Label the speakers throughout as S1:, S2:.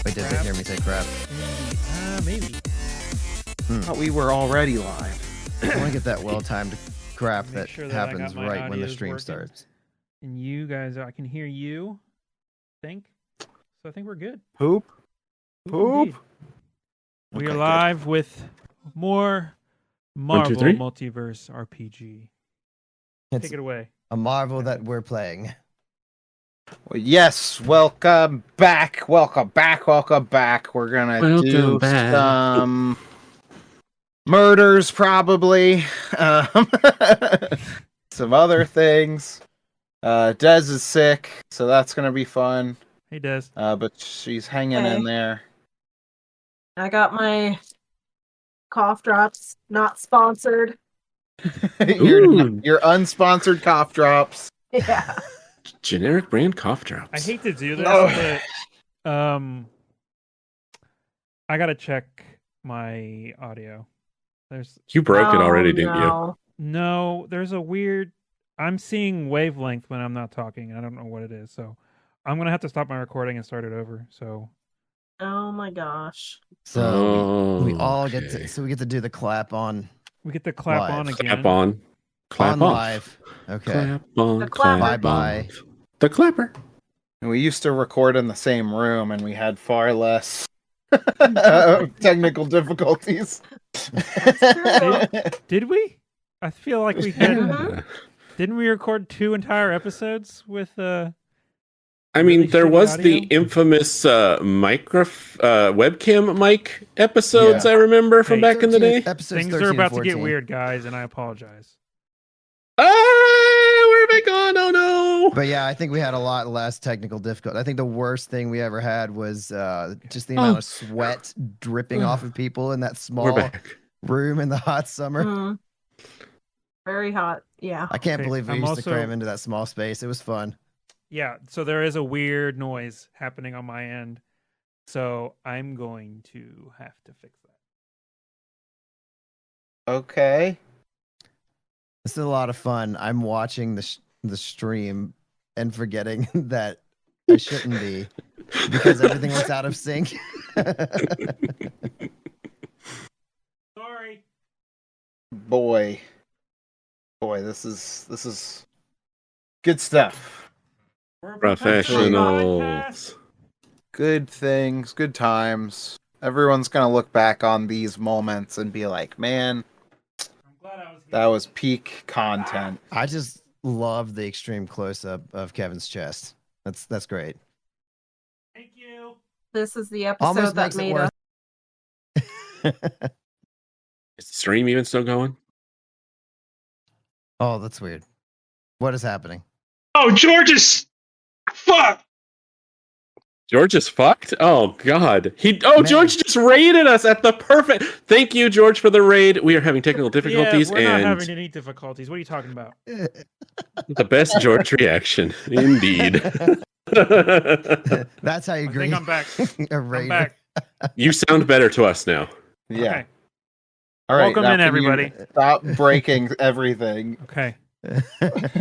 S1: Wait, did they hear me say crap?
S2: Maybe.
S3: Thought we were already live.
S1: I want to get that well-timed crap
S2: Make
S1: that
S2: sure that I
S1: happens
S2: got my
S1: right when the
S2: audios
S1: stream
S2: working.
S1: starts.
S2: And you guys, I can hear you. I think. So I think we're good.
S3: Poop.
S2: Indeed. We
S1: Okay,
S2: are
S1: good.
S2: live with more Marvel
S4: 2, 3.
S2: Multiverse RPG.
S1: It's
S2: Take it away.
S1: a marvel that we're playing.
S3: Well, yes, welcome back. Welcome back. Welcome back. We're gonna do
S4: Welcome back.
S3: some murders, probably. Some other things. Dez is sick, so that's gonna be fun.
S2: Hey, Des.
S3: But she's hanging
S5: Okay.
S3: in there.
S5: I got my cough drops, not sponsored.
S4: Ooh.
S3: your unsponsored cough drops.
S5: Yeah.
S4: Generic brand cough drops.
S2: I hate to do this,
S3: Oh.
S2: but I gotta check my audio.
S4: You broke it already,
S5: Oh,
S4: didn't you?
S5: no.
S2: No, there's a weird. I'm seeing wavelength when I'm not talking, and I don't know what it is. So I'm gonna have to stop my recording and start it over. So
S5: Oh my gosh.
S1: So we all
S4: Okay.
S1: get to, so we get to do the clap on
S2: we get the clap
S1: Live.
S2: on again.
S4: Clap on. Clap
S1: on
S4: off.
S1: live. Okay.
S4: Clap on.
S5: The
S4: Clap
S5: clapper.
S1: Bye-bye.
S4: off. The clapper.
S3: And we used to record in the same room, and we had far less technical difficulties.
S2: Did we? I feel like we had.
S5: Mhm.
S2: Didn't we record 2 entire episodes with
S4: I mean,
S2: Really
S4: there
S2: shitty
S4: was the
S2: audio?
S4: infamous webcam mic episodes
S3: Yeah.
S4: I remember from
S2: Hey,
S4: back in the day.
S1: Episodes
S2: things
S1: 13
S2: are
S1: and
S2: about to get
S1: 14.
S2: weird, guys, and I apologize.
S4: Ah, where have I gone? Oh no!
S1: But yeah, I think we had a lot less technical difficulty. I think the worst thing we ever had was just the amount of sweat dripping off of people in that
S4: We're
S1: small
S4: back.
S1: room in the hot summer.
S5: Mm. Very hot. Yeah.
S1: I can't
S2: Okay,
S1: believe we
S2: I'm
S1: used to
S2: also-
S1: cram into that small space. It was fun.
S2: Yeah, so there is a weird noise happening on my end, so I'm going to have to fix that.
S3: Okay.
S1: This is a lot of fun. I'm watching the stream and forgetting that I shouldn't be because everything looks out of sync.
S2: Sorry.
S3: Boy, this is good stuff.
S2: We're
S4: Professionals.
S3: Good things, good times. Everyone's gonna look back on these moments and be like, man,
S2: I'm glad I was here.
S3: that was peak content.
S1: I just love the extreme close up of Kevin's chest. That's great.
S2: Thank you.
S5: This is the episode
S1: Almost
S5: that
S1: makes it
S5: made
S1: worth.
S5: us.
S4: Is the stream even still going?
S1: Oh, that's weird. What is happening?
S6: Oh, George is fuck.
S4: George is fucked? Oh god.
S1: Man.
S4: George just raided us at the perfect. Thank you, George, for the raid. We are having technical difficulties
S2: Yeah, we're not
S4: and
S2: having any difficulties. What are you talking about?
S4: the best George reaction. Indeed.
S1: That's how you
S2: I
S1: greet
S2: think I'm back.
S1: a
S2: I'm
S1: raider.
S2: back.
S4: You sound better to us now.
S3: Yeah.
S2: Okay.
S3: All right.
S2: Welcome
S3: now
S2: in,
S3: can you
S2: everybody.
S3: Stop breaking everything.
S2: Okay.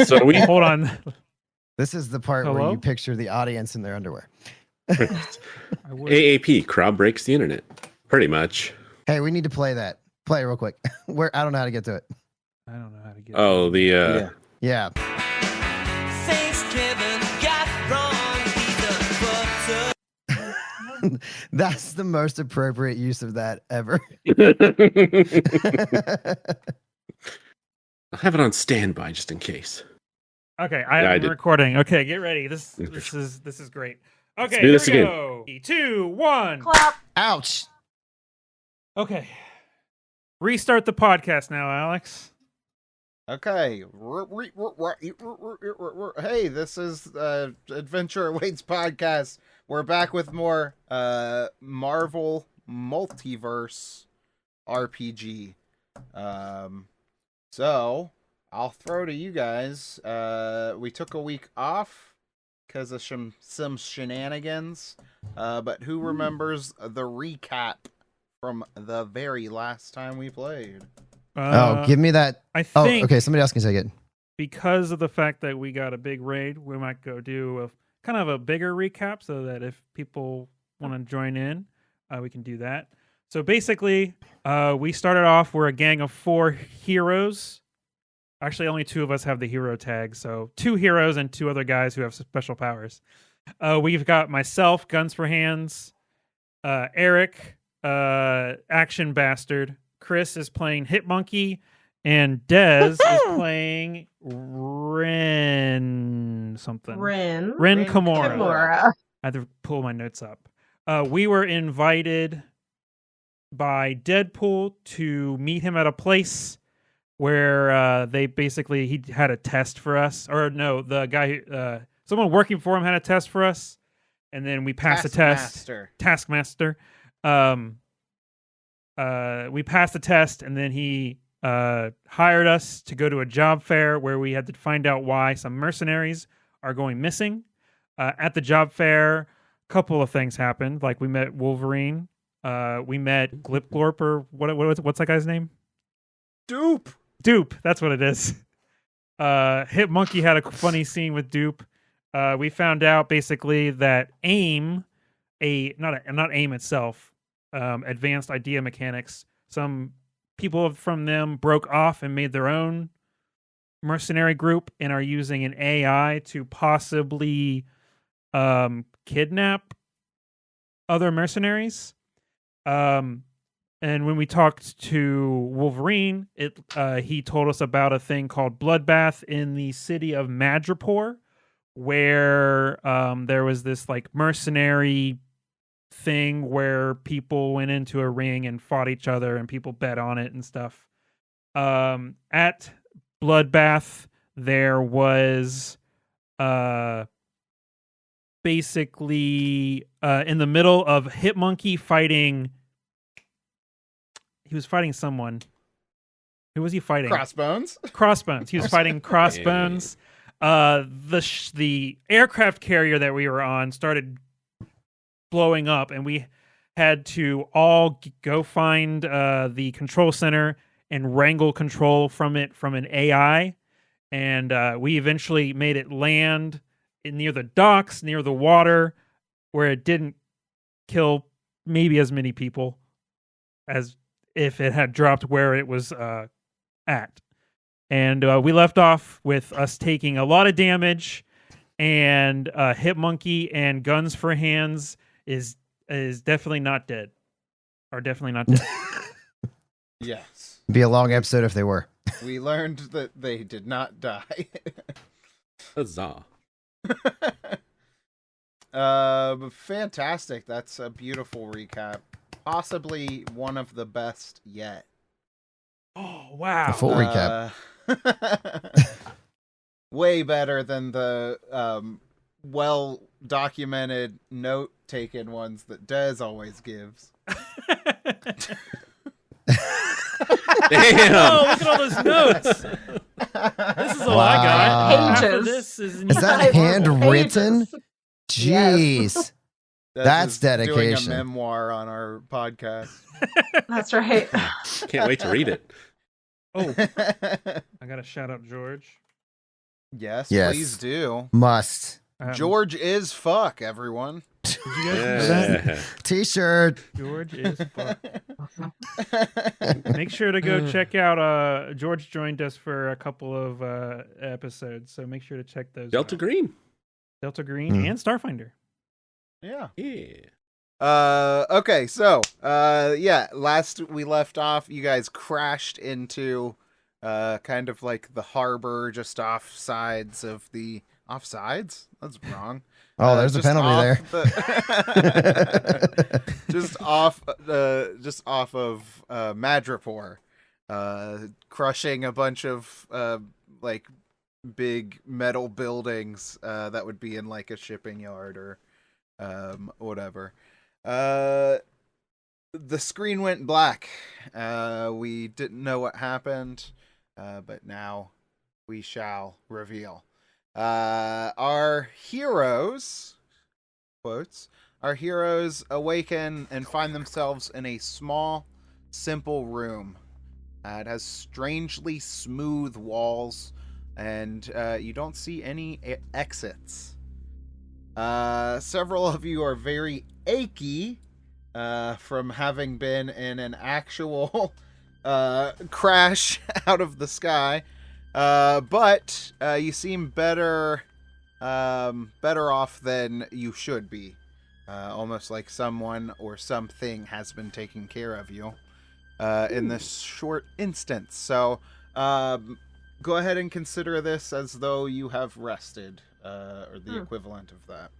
S4: So we
S2: Hold on.
S1: This is the part where
S2: Hello?
S1: you picture the audience in their underwear.
S2: I would-
S4: AAP, Crowd breaks the internet. Pretty much.
S1: Hey, we need to play that. Play it real quick. Where I don't know how to get to it.
S2: I don't know how to get.
S4: Oh, the
S3: Yeah.
S1: Yeah.
S7: Thanks, Kevin. Got wrong. He's a butter.
S1: That's the most appropriate use of that ever.
S4: I'll have it on standby just in case.
S2: Okay,
S4: I
S2: I'm
S4: did.
S2: recording. Okay, get ready. This is great. Okay,
S4: do
S2: here
S4: this
S2: we
S4: again.
S2: go. 3, 2, 1.
S5: Clap.
S1: Ouch.
S2: Okay. Restart the podcast now, Alex.
S3: Okay. Hey, this is Adventure Awaits podcast. We're back with more Marvel Multiverse RPG. So I'll throw to you guys. We took a week off because of some shenanigans. But who remembers the recap from the very last time we played?
S1: Give me that.
S2: I
S1: Oh,
S2: think
S1: okay. Somebody else can take it.
S2: because of the fact that we got a big raid, we might go do a kind of a bigger recap so that if people want to join in, we can do that. So basically, we started off, we're a gang of 4 heroes. Actually, only 2 of us have the hero tag. So 2 heroes and 2 other guys who have special powers. We've got myself, Guns for Hands, Eric, Action Bastard. Chris is playing Hit Monkey, and Dez is playing Ren something.
S5: Ren
S2: Kimura.
S5: Kimura.
S2: I had to pull my notes up. We were invited by Deadpool to meet him at a place where he had a test for us. Or no, the guy, someone working for him had a test for us. And then we passed the test. Taskmaster. We passed the test, and then he hired us to go to a job fair where we had to find out why some mercenaries are going missing. At the job fair, a couple of things happened. Like we met Wolverine. We met Glipglorp, or what's that guy's name?
S3: Dupe.
S2: That's what it is. Hit Monkey had a funny scene with Dupe. We found out basically that not AIM itself, Advanced Idea Mechanics, some people from them broke off and made their own mercenary group and are using an AI to possibly kidnap other mercenaries. And when we talked to Wolverine, he told us about a thing called Bloodbath in the city of Madripoor, where there was this like mercenary thing where people went into a ring and fought each other and people bet on it and stuff. At Bloodbath, there was basically in the middle of Hit Monkey fighting. He was fighting someone. Who was he fighting?
S3: Crossbones.
S2: He was fighting Crossbones. The aircraft carrier that we were on started blowing up, and we had to all go find the control center and wrangle control from an AI. And we eventually made it land near the docks, near the water, where it didn't kill maybe as many people as if it had dropped where it was at. And we left off with us taking a lot of damage, and Hit Monkey and Guns for Hands is definitely not dead. Are definitely not dead.
S3: Yes.
S1: Be a long episode if they were.
S3: We learned that they did not die.
S4: Huzzah.
S3: Fantastic. That's a beautiful recap. Possibly one of the best yet.
S2: Oh, wow.
S1: A full recap.
S3: Way better than the well-documented, note-taken ones that Dez always gives.
S4: Damn.
S2: Oh, look at all those notes. This is all I got. Half of
S5: Pages.
S2: this is
S1: that handwritten?
S5: Pages.
S1: Jeez.
S3: Dez
S1: That's
S3: is
S1: dedication.
S3: Doing a memoir on our podcast.
S5: That's right.
S4: Can't wait to read it.
S2: Oh, I got to shout out George.
S3: Yes,
S1: Yes.
S3: please do.
S1: Must.
S3: George is fuck, everyone.
S2: Did you guys know that?
S4: Yeah.
S1: T-shirt.
S2: George is fuck. Make sure to go check out. George joined us for a couple of episodes, so make sure to check those.
S4: Delta
S2: out.
S4: Green.
S2: Delta Green, and Starfinder.
S3: Yeah.
S4: Yeah.
S3: Okay, so last we left off, you guys crashed into kind of like the harbor just offsides of the offsides? That's wrong.
S1: Oh, there's a penalty there.
S3: Just off of Madripoor, crushing a bunch of like big metal buildings that would be in like a shipping yard or whatever. The screen went black. We didn't know what happened, but now we shall reveal. Our heroes, quotes, our heroes awaken and find themselves in a small, simple room. It has strangely smooth walls, and you don't see any exits. Several of you are very achy from having been in an actual crash out of the sky, but you seem better off than you should be. Almost like someone or something has been taking care of you in this short instance. So go ahead and consider this as though you have rested, or the equivalent of that.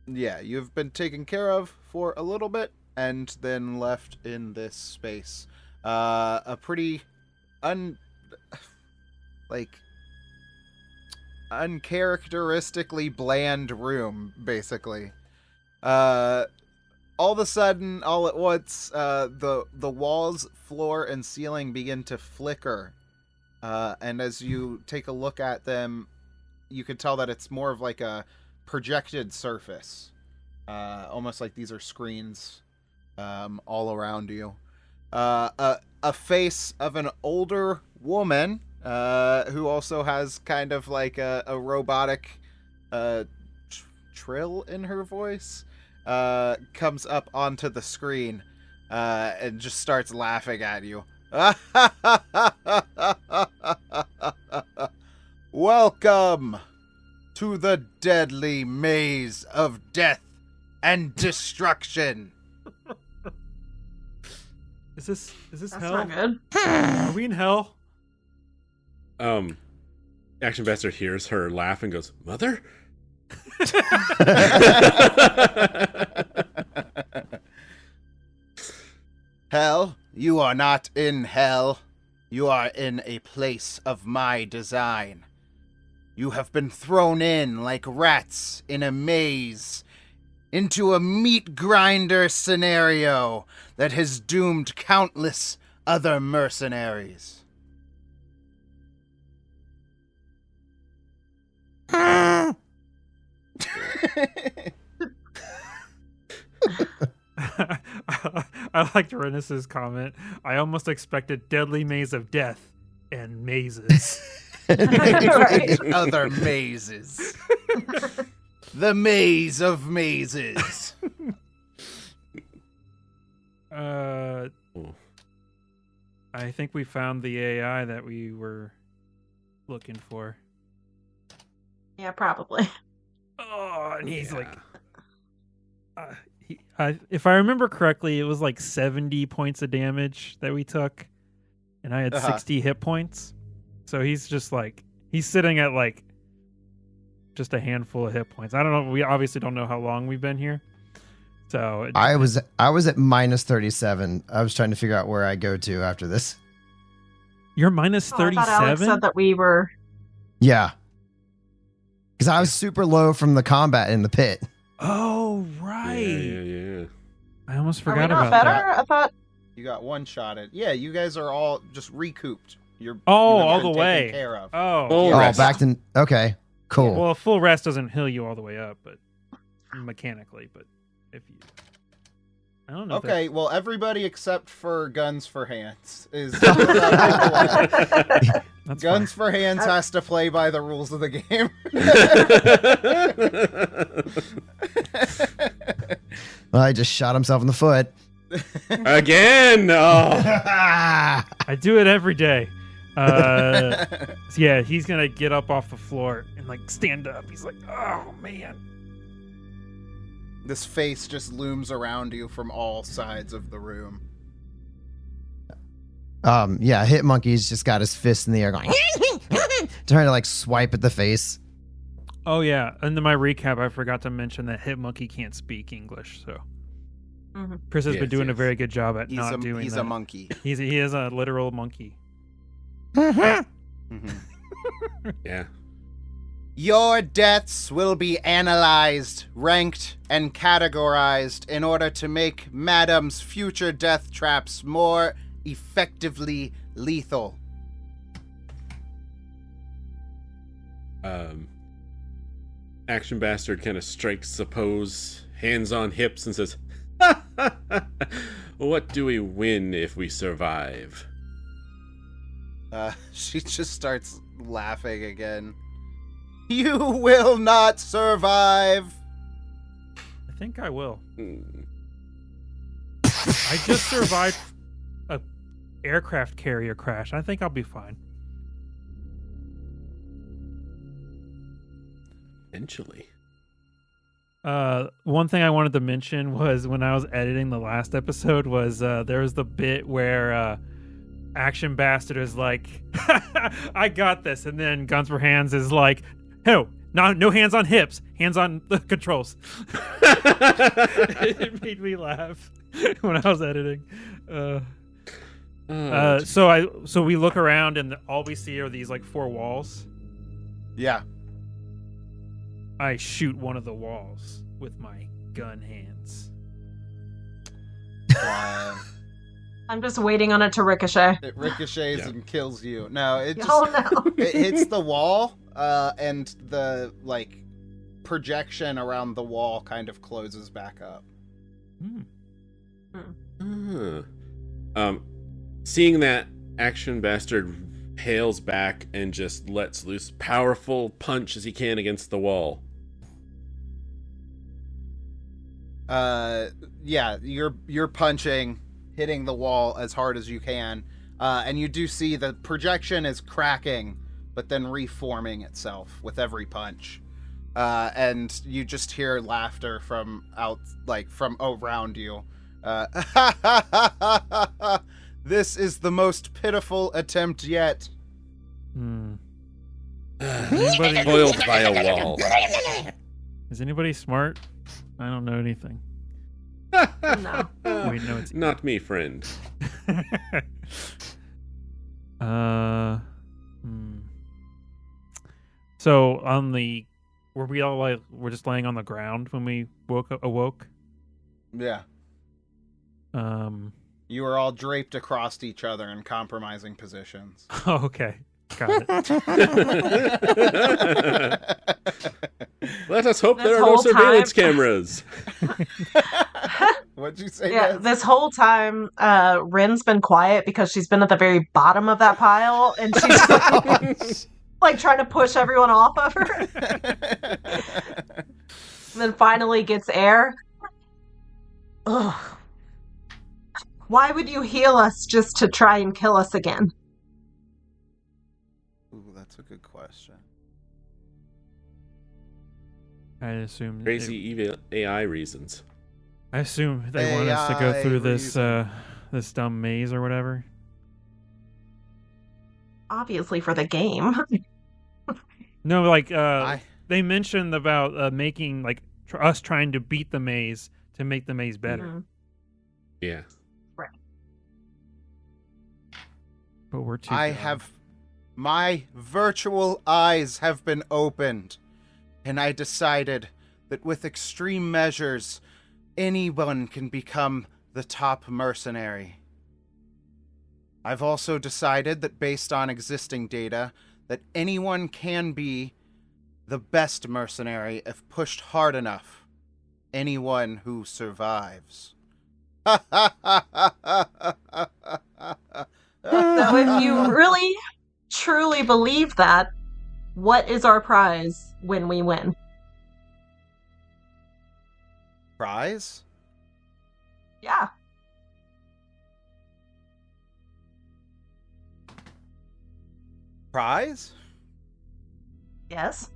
S3: Yeah, you've been taken care of for a little bit and then left in this space. A pretty uncharacteristically bland room, basically. All of a sudden, all at once, the walls, floor, and ceiling begin to flicker. And as you take a look at them, you can tell that it's more of like a projected surface. Almost like these are screens all around you. A face of an older woman who also has kind of like a robotic trill in her voice comes up onto the screen and just starts laughing at you. Welcome to the deadly maze of death and destruction.
S2: Is this
S5: That's
S2: hell?
S5: not good.
S2: Are we in hell?
S4: Action Bastard hears her laugh and goes, "Mother?"
S3: Hell, you are not in hell. You are in a place of my design. You have been thrown in like rats in a maze into a meat grinder scenario that has doomed countless other mercenaries.
S2: I liked Renus's comment. I almost expected deadly maze of death and mazes.
S5: Right.
S3: Other mazes. The maze of mazes.
S2: I think we found the AI that we were looking for.
S5: Yeah, probably.
S2: Oh, and he's like, if I remember correctly, it was like 70 points of damage that we took, and I had 60 hit points. So he's just like, he's sitting at like just a handful of hit points. I don't know. We obviously don't know how long we've been here. So
S1: I was at minus 37. I was trying to figure out where I go to after this.
S2: You're minus
S5: I thought Alex
S2: 37?
S5: said that we were.
S1: Yeah. Because I was super low from the combat in the pit.
S2: Oh, right.
S4: Yeah.
S2: I almost
S5: Are we
S2: forgot
S5: not
S2: about
S5: better?
S2: that.
S5: I thought.
S3: You got one-shotted. Yeah, you guys are all just recouped. You're
S2: Oh,
S3: you have
S2: all
S3: been
S2: the
S3: taken
S2: way.
S3: Care of.
S2: Oh.
S4: Full
S1: Oh,
S4: rest.
S1: back to... Okay, cool.
S2: Well, a full rest doesn't heal you all the way up, but mechanically, but if you... I don't know. if
S3: Okay, well, everybody except for Guns for Hands is.
S2: that's
S3: Guns for Hands has to play by the rules of the game.
S1: Well, I just shot himself in the foot.
S4: Again. Oh.
S2: I do it every day. Yeah, he's gonna get up off the floor and like stand up. He's like, oh man.
S3: This face just looms around you from all sides of the room.
S1: Yeah, Hit Monkey's just got his fist in the air going, trying to like swipe at the face.
S2: Oh yeah, and in my recap, I forgot to mention that Hit Monkey can't speak English, so
S5: Mhm.
S2: Chris has been
S4: Yes,
S2: doing a
S4: yes.
S2: very good job at
S3: He's
S2: not
S3: a
S2: doing
S3: he's
S2: that.
S3: a monkey.
S2: He is a literal monkey.
S3: Mhm.
S4: Yeah.
S3: Your deaths will be analyzed, ranked, and categorized in order to make Madam's future death traps more effectively lethal.
S4: Action Bastard kind of strikes a pose, hands on hips, and says, "What do we win if we survive?"
S3: She just starts laughing again. You will not survive.
S2: I think I will.
S4: Hmm.
S2: I just survived a aircraft carrier crash. I think I'll be fine.
S4: Eventually.
S2: One thing I wanted to mention was when I was editing the last episode was there was the bit where Action Bastard is like, I got this, and then Guns for Hands is like, no hands on hips, hands on the controls. It made me laugh when I was editing. So we look around and all we see are these like 4 walls.
S3: Yeah.
S2: I shoot one of the walls with my gun hands.
S5: I'm just waiting on it to ricochet.
S3: It ricochets and kills you. No, it just
S5: Oh no.
S3: it hits the wall, and the like projection around the wall kind of closes back up.
S4: Seeing that, Action Bastard hails back and just lets loose powerful punch as he can against the wall.
S3: Yeah, you're punching, hitting the wall as hard as you can, and you do see the projection is cracking, but then reforming itself with every punch. And you just hear laughter from around you. This is the most pitiful attempt yet.
S4: Foiled by a wall.
S2: Is anybody smart? I don't know anything.
S5: No.
S2: Wait, no, it's
S4: Not me, friend.
S2: So were we all like we're just laying on the ground when we awoke?
S3: Yeah. You were all draped across each other in compromising positions.
S2: Oh, okay. Got it.
S4: Let us hope
S5: This
S4: there are no
S5: whole
S4: surveillance
S5: time-
S4: cameras.
S3: What'd you say,
S5: Yeah,
S3: Des?
S5: this whole time, Rin's been quiet because she's been at the very bottom of that pile, and she's like trying to push everyone off of her. And then finally gets air. Ugh. Why would you heal us just to try and kill us again?
S3: Ooh, that's a good question.
S2: I assume
S4: Crazy evil AI reasons.
S2: I assume they want us to go
S3: AI
S2: through this
S3: reason.
S2: this dumb maze or whatever.
S5: Obviously for the game.
S2: No, like
S3: I
S2: they mentioned about making like us trying to beat the maze to make the maze better.
S5: Mhm.
S4: Yeah.
S2: But we're too.
S3: I
S2: dumb.
S3: have my virtual eyes have been opened, and I decided that with extreme measures, anyone can become the top mercenary. I've also decided that based on existing data, that anyone can be the best mercenary if pushed hard enough. Anyone who survives.
S5: So if you really, truly believe that, what is our prize when we win?
S3: Prize?
S5: Yeah.
S3: Prize?
S5: Yes.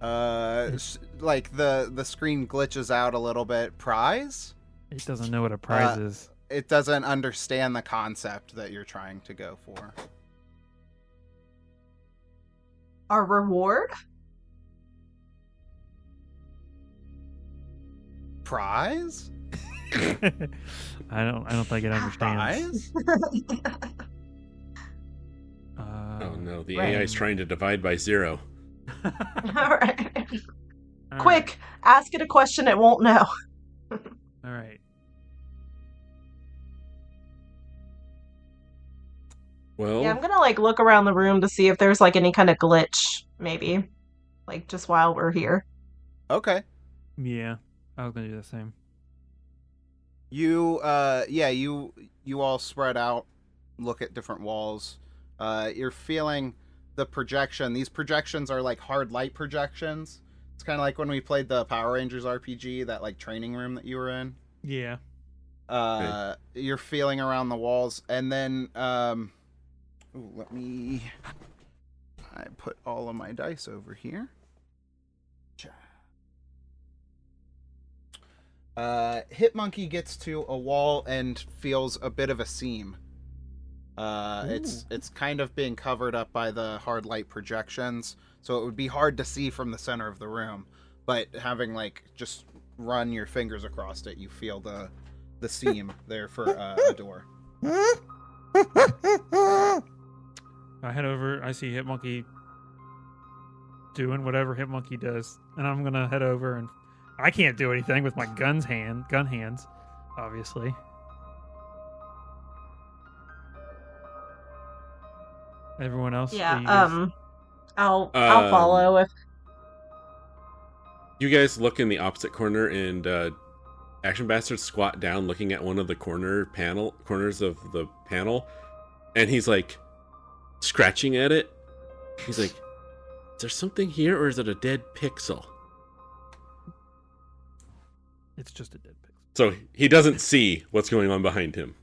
S3: Like the screen glitches out a little bit. Prize?
S2: It doesn't know what a prize is.
S3: It doesn't understand the concept that you're trying to go for.
S5: Our reward?
S3: Prize?
S2: I don't think it understands.
S3: Prize?
S4: Oh no, the
S5: Right.
S4: AI is trying to divide by 0.
S5: All right.
S2: All
S5: Quick, ask it a question it won't know.
S2: All right.
S4: Well,
S5: Yeah, I'm gonna like look around the room to see if there's like any kind of glitch maybe. Like, just while we're here.
S3: Okay.
S2: Yeah, I was gonna do the same.
S3: You you all spread out, look at different walls. You're feeling the projection. These projections are like hard light projections. It's kind of like when we played the Power Rangers RPG, that like training room that you were in.
S2: Yeah.
S3: You're feeling around the walls, and then let me. I put all of my dice over here. Hit Monkey gets to a wall and feels a bit of a seam. It's kind of being covered up by the hard light projections, so it would be hard to see from the center of the room. But having like just run your fingers across it, you feel the seam there for a door.
S2: I head over. I see Hit Monkey doing whatever Hit Monkey does, and I'm gonna head over. And I can't do anything with my gun hands, obviously. Everyone else?
S5: Yeah,
S2: are you guys-
S5: I'll follow if
S4: You guys look in the opposite corner, and Action Bastard squat down, looking at one of the corners of the panel, and he's like scratching at it. He's like, "Is there something here, or is it a dead pixel?"
S2: It's just a dead pixel.
S4: So he doesn't see what's going on behind him.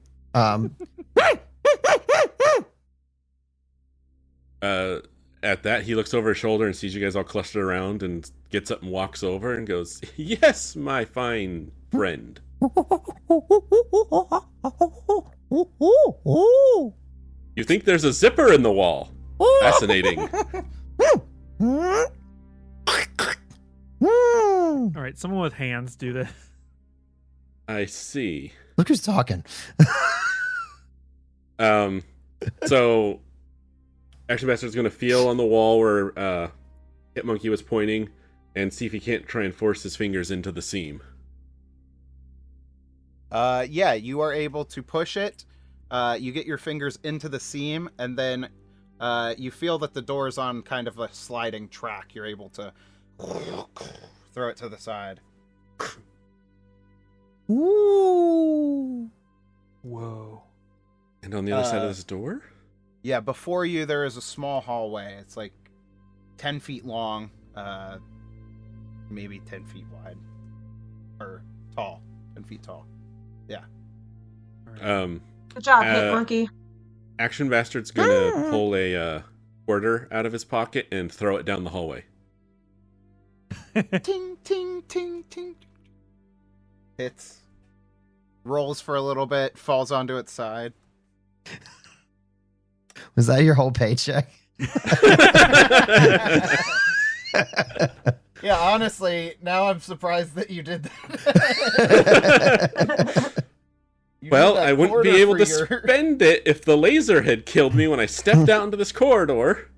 S4: At that, he looks over his shoulder and sees you guys all clustered around, and gets up and walks over and goes, "Yes, my fine friend. You think there's a zipper in the wall? Fascinating."
S2: All right, someone with hands do this.
S4: I see.
S1: Look who's talking.
S4: So Action Bastard's going to feel on the wall where Hit Monkey was pointing and see if he can't try and force his fingers into the seam.
S3: Yeah, you are able to push it. You get your fingers into the seam, and then you feel that the door is on kind of a sliding track. You're able to throw it to the side.
S1: Ooh.
S2: Whoa.
S4: And on the other side of this door?
S3: Yeah, before you there is a small hallway. It's like 10 feet long, maybe 10 feet wide. Or tall. 10 feet tall. Yeah.
S5: good job, Hit Monkey.
S4: Action Bastard's gonna pull a quarter out of his pocket and throw it down the hallway.
S3: Ting, ting, ting, ting. Hits. Rolls for a little bit, falls onto its side.
S1: Was that your whole paycheck?
S3: Yeah, honestly, now I'm surprised that you did that. You
S4: Well,
S3: did that
S4: I wouldn't be
S3: quarter
S4: able
S3: for
S4: to
S3: your-
S4: spend it if the laser had killed me when I stepped out into this corridor.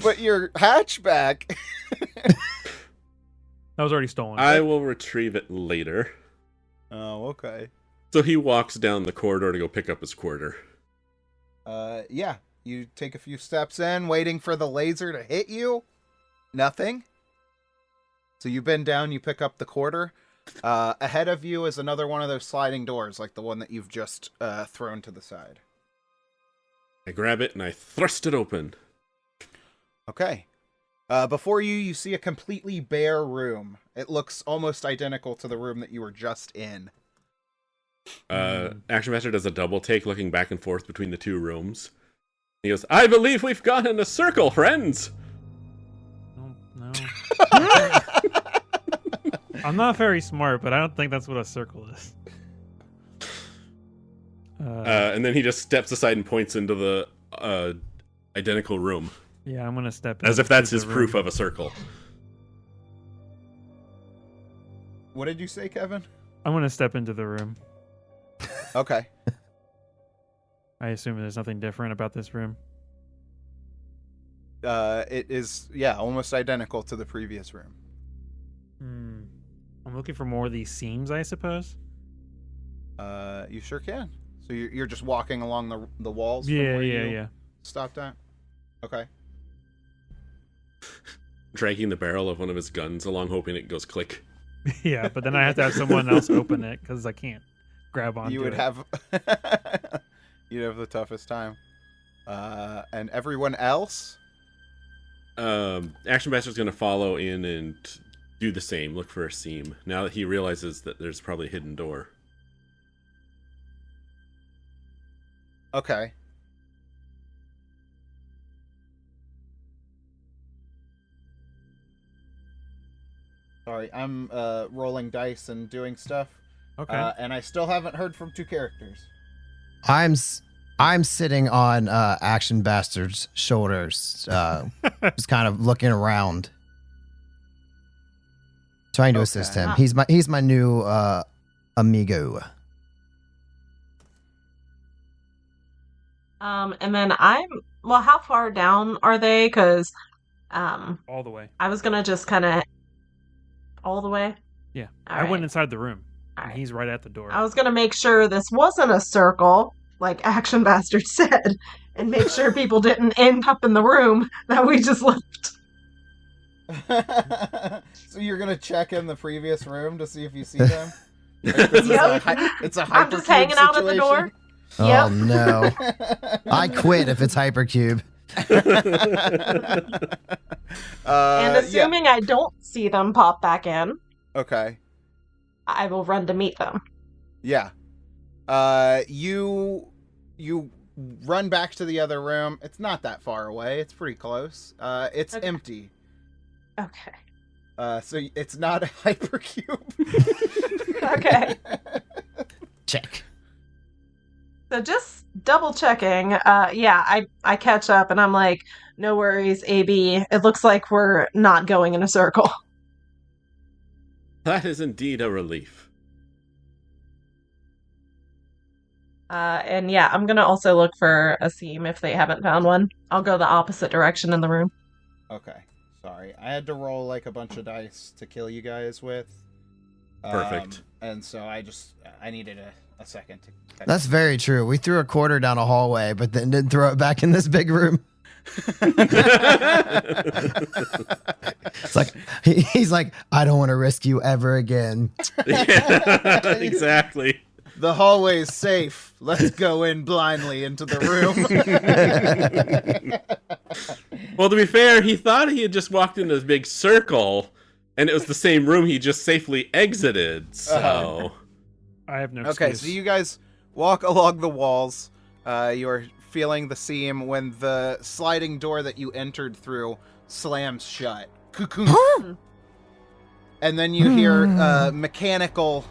S3: But your hatchback.
S2: That was already stolen.
S4: I will retrieve it later.
S3: Oh, okay.
S4: So he walks down the corridor to go pick up his quarter.
S3: Yeah. You take a few steps in, waiting for the laser to hit you. Nothing. So you bend down, you pick up the quarter. Ahead of you is another one of those sliding doors, like the one that you've just thrown to the side.
S4: I grab it and I thrust it open.
S3: Okay. Before you, you see a completely bare room. It looks almost identical to the room that you were just in.
S4: Action Master does a double take, looking back and forth between the two rooms. He goes, "I believe we've gone in a circle, friends."
S2: No. I'm not very smart, but I don't think that's what a circle is.
S4: And then he just steps aside and points into the identical room,
S2: Yeah, I'm gonna step
S4: as if that's
S2: into
S4: his
S2: the
S4: proof
S2: room.
S4: of a circle.
S3: What did you say, Kevin?
S2: I'm gonna step into the room.
S3: Okay.
S2: I assume there's nothing different about this room.
S3: It is, yeah, almost identical to the previous room.
S2: I'm looking for more of these seams, I suppose.
S3: You sure can. So you're just walking along the walls? from
S2: Yeah,
S3: where
S2: yeah,
S3: you
S2: yeah.
S3: Stopped at? Okay.
S4: Dragging the barrel of one of his guns along, hoping it goes click.
S2: Yeah, but then I have to have someone else open it because I can't grab onto
S3: You would
S2: it.
S3: have you'd have the toughest time. And everyone else?
S4: Action Bastard's going to follow in and do the same. Look for a seam. Now that he realizes that there's probably a hidden door.
S3: Okay. Sorry, I'm rolling dice and doing stuff.
S2: Okay.
S3: And I still haven't heard from 2 characters.
S1: I'm sitting on Action Bastard's shoulders, just kind of looking around, trying to assist him. He's my new amigo.
S5: And then how far down are they? Because
S2: All the way.
S5: I was gonna just kind of all the way.
S2: Yeah.
S5: All
S2: I went
S5: right.
S2: inside the room.
S5: All
S2: And
S5: right.
S2: he's right at the door.
S5: I was gonna make sure this wasn't a circle, like Action Bastard said, and make sure people didn't end up in the room that we just left.
S3: So you're gonna check in the previous room to see if you see them? Like,
S5: Yep.
S3: It's a
S5: I'm just
S3: hypercube
S5: hanging out at the door.
S1: Oh
S5: Yep.
S1: no! I quit if it's hypercube.
S5: And assuming I don't see them pop back in,
S3: Okay.
S5: I will run to meet them.
S3: Yeah. You run back to the other room. It's not that far away. It's pretty close. It's
S5: Okay.
S3: empty.
S5: Okay.
S3: So it's not a hypercube.
S5: Okay.
S1: Check.
S5: So just double checking. Yeah, I catch up and I'm like, no worries, AB. It looks like we're not going in a circle.
S4: That is indeed a relief.
S5: And yeah, I'm gonna also look for a seam if they haven't found one. I'll go the opposite direction in the room.
S3: Okay. Sorry. I had to roll like a bunch of dice to kill you guys with.
S4: Perfect.
S3: And so I needed a second to
S1: That's very true. We threw a quarter down a hallway, but then didn't throw it back in this big room. It's like he's like, I don't want to risk you ever again.
S4: Yeah, exactly.
S3: The hallway's safe. Let's go in blindly into the room.
S4: Well, to be fair, he thought he had just walked in this big circle, and it was the same room he just safely exited. So,
S2: I have no
S3: Okay,
S2: excuse.
S3: so you guys walk along the walls. You are feeling the seam when the sliding door that you entered through slams shut. And then you hear mechanical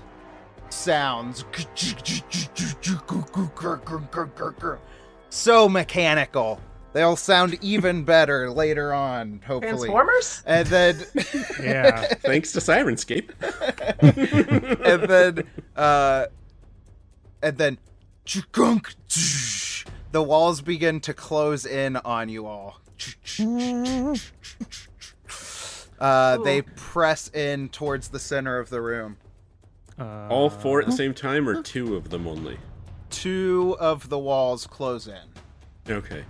S3: sounds. So mechanical. They'll sound even better later on, hopefully.
S5: Transformers?
S3: And then
S2: Yeah.
S4: thanks to Sirenscape.
S3: and then the walls begin to close in on you all. They press in towards the center of the room.
S4: All 4 at the same time, or 2 of them only?
S3: 2 of the walls close in.
S4: Okay.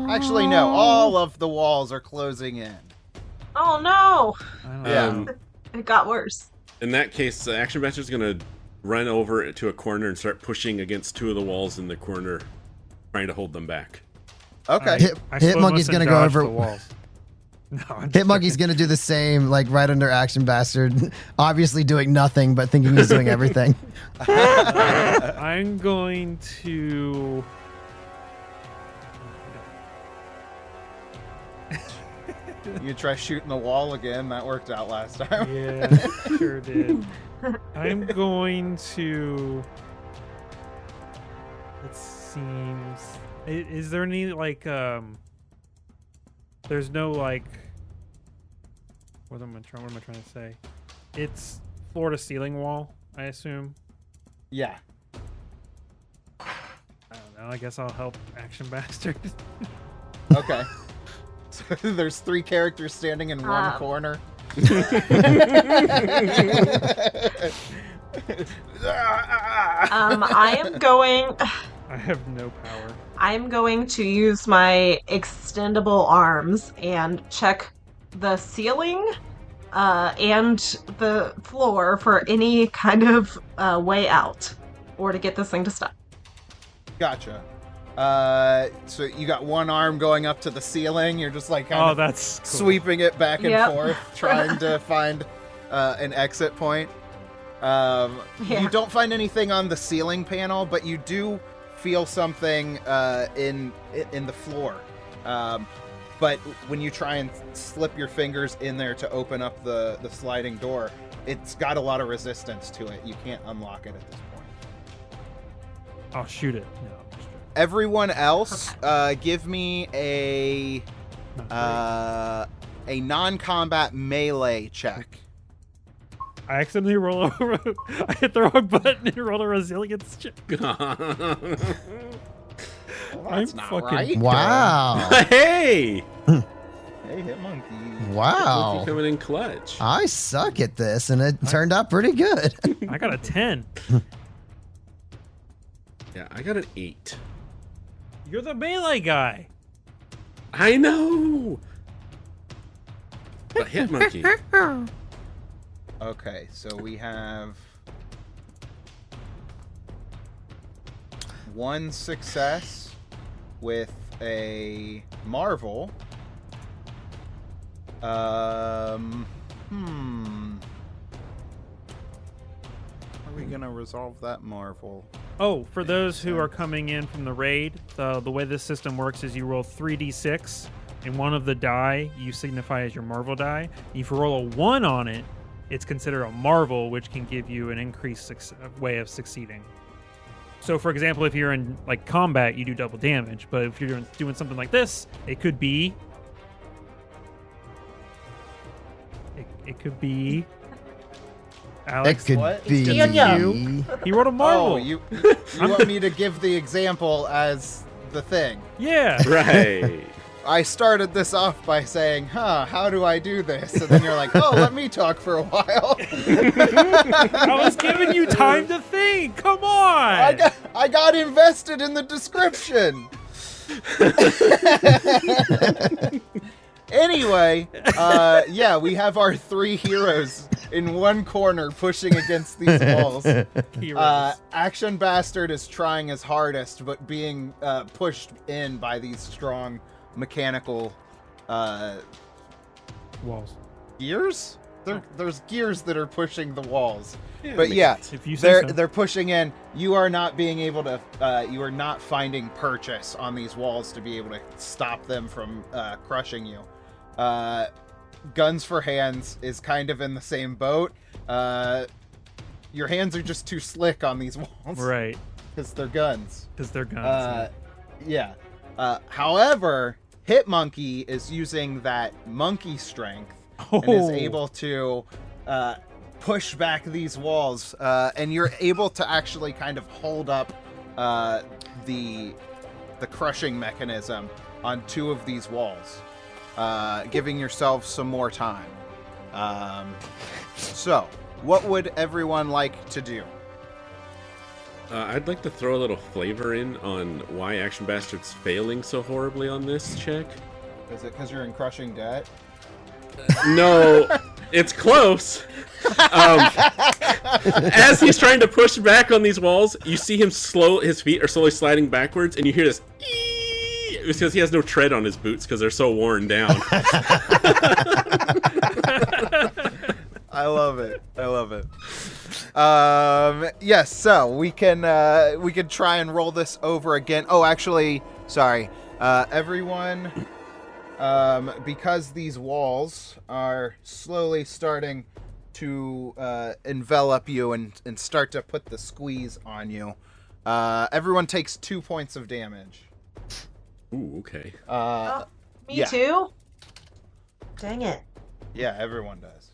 S3: Actually, no. All of the walls are closing in.
S5: Oh no!
S2: I don't know.
S3: Yeah.
S5: It got worse.
S4: In that case, Action Bastard's gonna run over to a corner and start pushing against 2 of the walls in the corner, trying to hold them back.
S3: Okay.
S1: Hitmonkey's gonna go over.
S2: the walls. No, I'm just
S1: Hitmonkey's gonna do the same, like right under Action Bastard, obviously doing nothing but thinking he's doing everything.
S2: I'm going to.
S3: You try shooting the wall again. That worked out last time.
S2: Yeah, sure did. I'm going to. It seems. Is there any like There's no like. What am I trying to say? It's floor to ceiling wall, I assume.
S3: Yeah.
S2: I don't know. I guess I'll help Action Bastard.
S3: Okay. So there's 3 characters standing in one corner.
S5: I am going.
S2: I have no power.
S5: I'm going to use my extendable arms and check the ceiling and the floor for any kind of way out or to get this thing to stop.
S3: Gotcha. So you got one arm going up to the ceiling. You're just like kind
S2: Oh,
S3: of
S2: that's cool.
S3: sweeping it back and
S5: Yep.
S3: forth, trying to find an exit point. You don't find anything on the ceiling panel, but you do feel something in the floor. But when you try and slip your fingers in there to open up the sliding door, it's got a lot of resistance to it. You can't unlock it at this point.
S2: I'll shoot it. No, I'm just joking.
S3: Everyone else, give me a non-combat melee check.
S2: I accidentally roll over. I hit the wrong button and roll a resilience check.
S3: Well,
S2: I'm
S3: that's not
S2: fucking-
S3: right.
S1: Wow.
S4: Hey!
S3: Hey, hit monkey.
S1: Wow.
S4: Monkey coming in clutch.
S1: I suck at this, and it turned out pretty good.
S2: I got a 10.
S4: Yeah, I got an 8.
S2: You're the melee guy.
S4: I know! But hit monkey.
S3: Okay, so we have one success with a marvel. How are we gonna resolve that marvel?
S2: Oh, for those who are coming in from the raid, the way this system works is you roll 3d6, and one of the die you signify as your marvel die. If you roll a 1 on it, it's considered a marvel, which can give you an increased way of succeeding. So, for example, if you're in like combat, you do double damage, but if you're doing something like this, it could be. It could be. Alex,
S1: it could
S3: what?
S1: be
S5: Daniel.
S2: he rolled a marvel.
S3: Oh, you want me to give the example as the thing?
S2: Yeah.
S4: Right.
S3: I started this off by saying, how do I do this? And then you're like, oh, let me talk for a while.
S2: I was giving you time to think. Come on.
S3: I got invested in the description. Anyway, yeah, we have our 3 heroes in one corner pushing against these walls.
S2: Heroes.
S3: Action Bastard is trying his hardest, but being pushed in by these strong mechanical
S2: Walls.
S3: gears. There's gears that are pushing the walls.
S4: Yeah,
S3: But
S4: makes
S3: yeah,
S4: sense.
S2: If you say so.
S3: they're pushing in. You are not being able to. You are not finding purchase on these walls to be able to stop them from crushing you. Guns for Hands is kind of in the same boat. Your hands are just too slick on these walls,
S2: Right.
S3: Because they're guns.
S2: Because they're guns.
S3: Yeah. However, Hit Monkey is using that monkey strength and is able to push back these walls, and you're able to actually kind of hold up the crushing mechanism on 2 of these walls, giving yourself some more time. So, what would everyone like to do?
S4: I'd like to throw a little flavor in on why Action Bastard's failing so horribly on this check.
S3: Is it because you're in crushing debt?
S4: No, it's close. As he's trying to push back on these walls, you see him his feet are slowly sliding backwards, and you hear this "ee," because he has no tread on his boots because they're so worn down.
S3: I love it. I love it. Yes, so we can try and roll this over again. Oh, actually, sorry. Everyone, because these walls are slowly starting to envelop you and start to put the squeeze on you, everyone takes 2 points of damage.
S4: Ooh, okay.
S5: Me
S3: yeah.
S5: too? Dang it.
S3: Yeah, everyone does.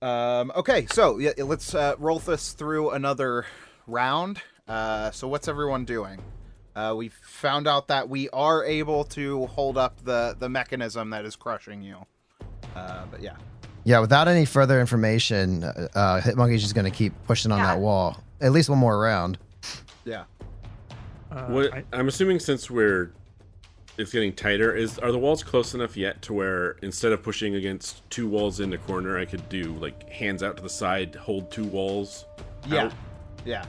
S3: Okay, so yeah, let's roll this through another round. So what's everyone doing? We found out that we are able to hold up the mechanism that is crushing you. But yeah.
S1: Yeah, without any further information, Hitmonkey's just going to keep pushing on
S5: Yeah.
S1: that wall. At least one more round.
S3: Yeah.
S4: I'm assuming since it's getting tighter, are the walls close enough yet to where instead of pushing against 2 walls in a corner, I could do like hands out to the side, hold 2 walls?
S3: Yeah.
S4: Out?
S3: Yeah.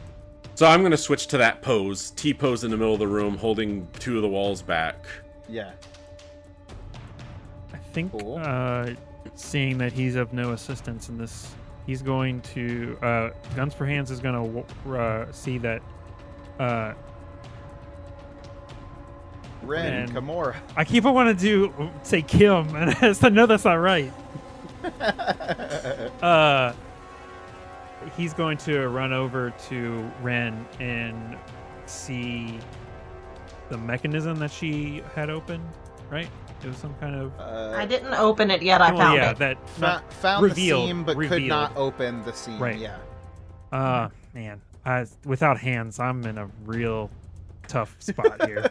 S4: So I'm gonna switch to that pose, T-pose in the middle of the room, holding 2 of the walls back.
S3: Yeah.
S2: I think
S3: Cool.
S2: seeing that he's of no assistance in this, he's going to Guns for Hands is going to see that
S3: Ren,
S2: And-
S3: Kimura.
S2: I keep on wanting to say Kim, and I know that's not right. He's going to run over to Ren and see the mechanism that she had opened, right? It was some kind of
S5: I didn't open it yet. I found
S2: yeah,
S5: it.
S2: that
S3: Found
S2: revealed,
S3: the seam, but could
S2: revealed.
S3: not open the seam.
S2: Right.
S3: Yeah.
S2: Man, without hands, I'm in a real tough spot here.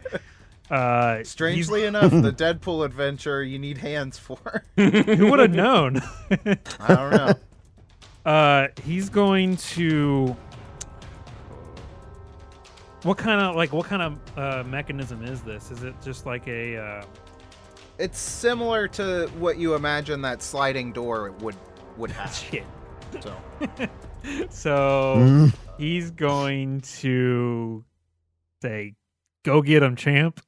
S3: Strangely enough, the Deadpool adventure you need hands for.
S2: Who would have known?
S3: I don't know.
S2: He's going to. What kind of mechanism is this? Is it just like a?
S3: It's similar to what you imagine that sliding door would have.
S2: Shit.
S3: So.
S2: So he's going to say, "Go get him, champ."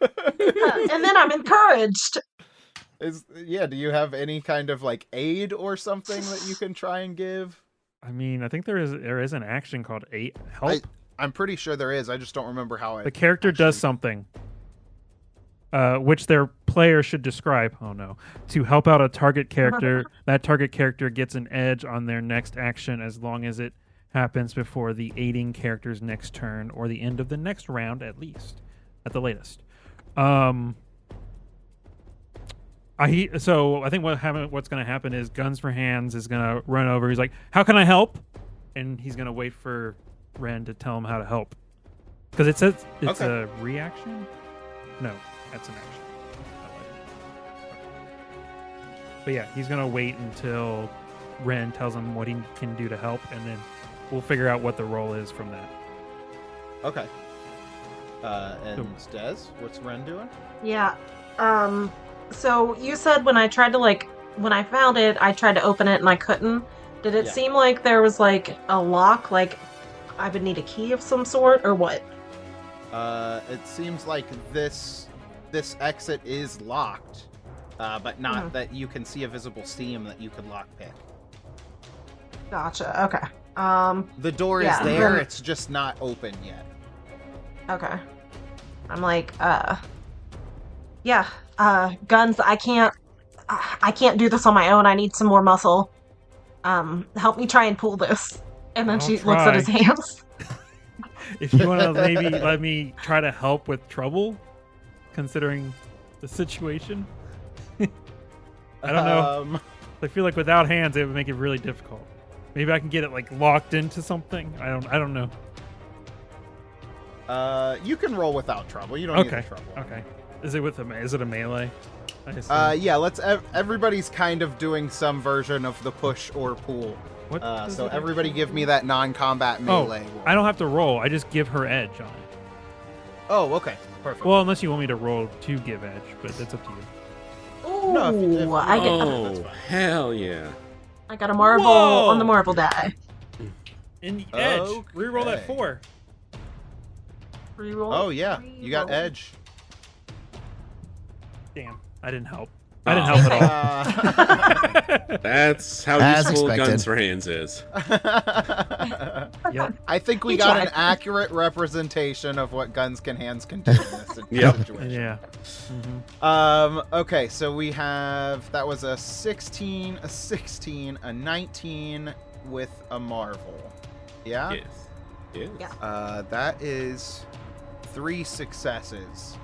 S5: And then I'm encouraged.
S3: Do you have any kind of like aid or something that you can try and give?
S2: I mean, I think there is an action called help.
S3: I'm pretty sure there is. I just don't remember how
S2: The character does something, which their player should describe. Oh no! To help out a target character, that target character gets an edge on their next action as long as it happens before the aiding character's next turn or the end of the next round, at the latest. So I think what's going to happen is Guns for Hands is going to run over. He's like, "How can I help?" And he's going to wait for Ren to tell him how to help, because it says it's a reaction. No, that's an action. But yeah, he's going to wait until Ren tells him what he can do to help, and then we'll figure out what the role is from that.
S3: Okay. And Des, what's Ren doing?
S5: Yeah. So you said when I found it, I tried to open it and I couldn't. Did it seem like there was like a lock, like I would need a key of some sort, or what?
S3: It seems like this exit is locked, but not that you can see a visible seam that you could lockpick.
S5: Gotcha. Okay.
S3: The door is there, it's just not open yet.
S5: Okay. I'm like, Guns, I can't do this on my own. I need some more muscle. Help me try and pull this. And then
S2: I'll
S5: she looks at his hands.
S2: If you want to maybe let me try to help with trouble, considering the situation. I don't know. I feel like without hands, it would make it really difficult. Maybe I can get it like locked into something. I don't know.
S3: You can roll without trouble. You don't need the trouble.
S2: Okay. Is it a melee?
S3: Everybody's kind of doing some version of the push or pull.
S2: What does
S3: So
S2: it
S3: everybody
S2: actually
S3: give me that non-combat melee roll.
S2: I don't have to roll. I just give her edge on it.
S3: Oh, okay. Perfect.
S2: Well, unless you want me to roll to give edge, but that's up to you.
S5: Ooh,
S3: No, if
S4: Oh, hell yeah.
S5: I got a marble
S2: Whoa!
S5: on the marble die.
S2: In the edge.
S3: Okay.
S2: Reroll that 4.
S5: Reroll.
S3: Oh, yeah. You got
S5: Reroll.
S3: edge.
S2: Damn. I didn't help. I didn't help at all.
S4: That's how
S1: As
S4: useful
S1: expected.
S4: Guns for Hands is.
S2: Yep.
S3: I think we
S5: You
S3: got
S5: tried.
S3: an accurate representation of what Guns Can Hands can do in this
S4: Yep.
S3: situation.
S2: Yeah.
S3: Okay, so we have, that was a 16, a 16, a 19 with a marvel. Yeah?
S4: Yes. Yes.
S5: Yeah.
S3: That is 3 successes.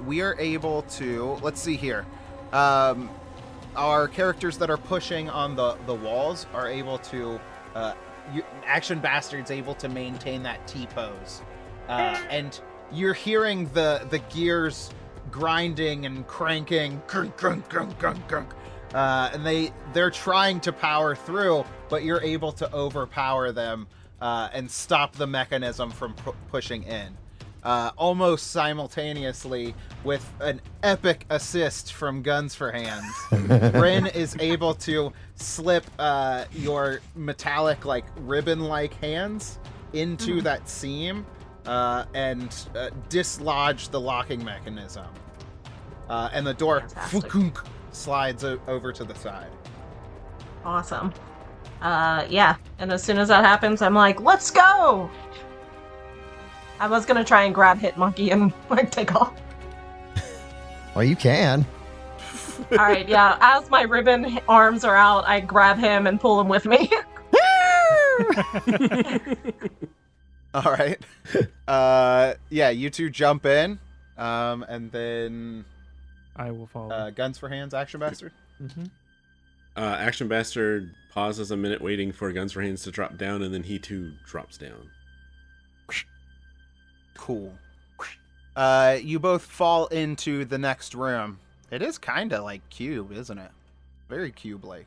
S3: We are able to, let's see here. Our characters that are pushing on the walls are able to, Action Bastard's able to maintain that T-pose. And you're hearing the gears grinding and cranking, crunk, crunk, crunk, crunk, crunk. And they're trying to power through, but you're able to overpower them and stop the mechanism from pushing in. Almost simultaneously, with an epic assist from Guns for Hands, Rin is able to slip your metallic, like ribbon-like hands into that seam and dislodge the locking mechanism. And the door slides over to the side.
S5: Awesome. Yeah. And as soon as that happens, I'm like, let's go! I was gonna try and grab Hit Monkey and like take off.
S1: Well, you can.
S5: All right, yeah. As my ribbon arms are out, I grab him and pull him with me.
S3: All right. Yeah, you two jump in, and then
S2: I will follow.
S3: Guns for Hands, Action Bastard.
S4: Action Bastard pauses a minute waiting for Guns for Hands to drop down, and then he too drops down.
S3: Cool. You both fall into the next room. It is kind of like Cube, isn't it? Very Cube-like.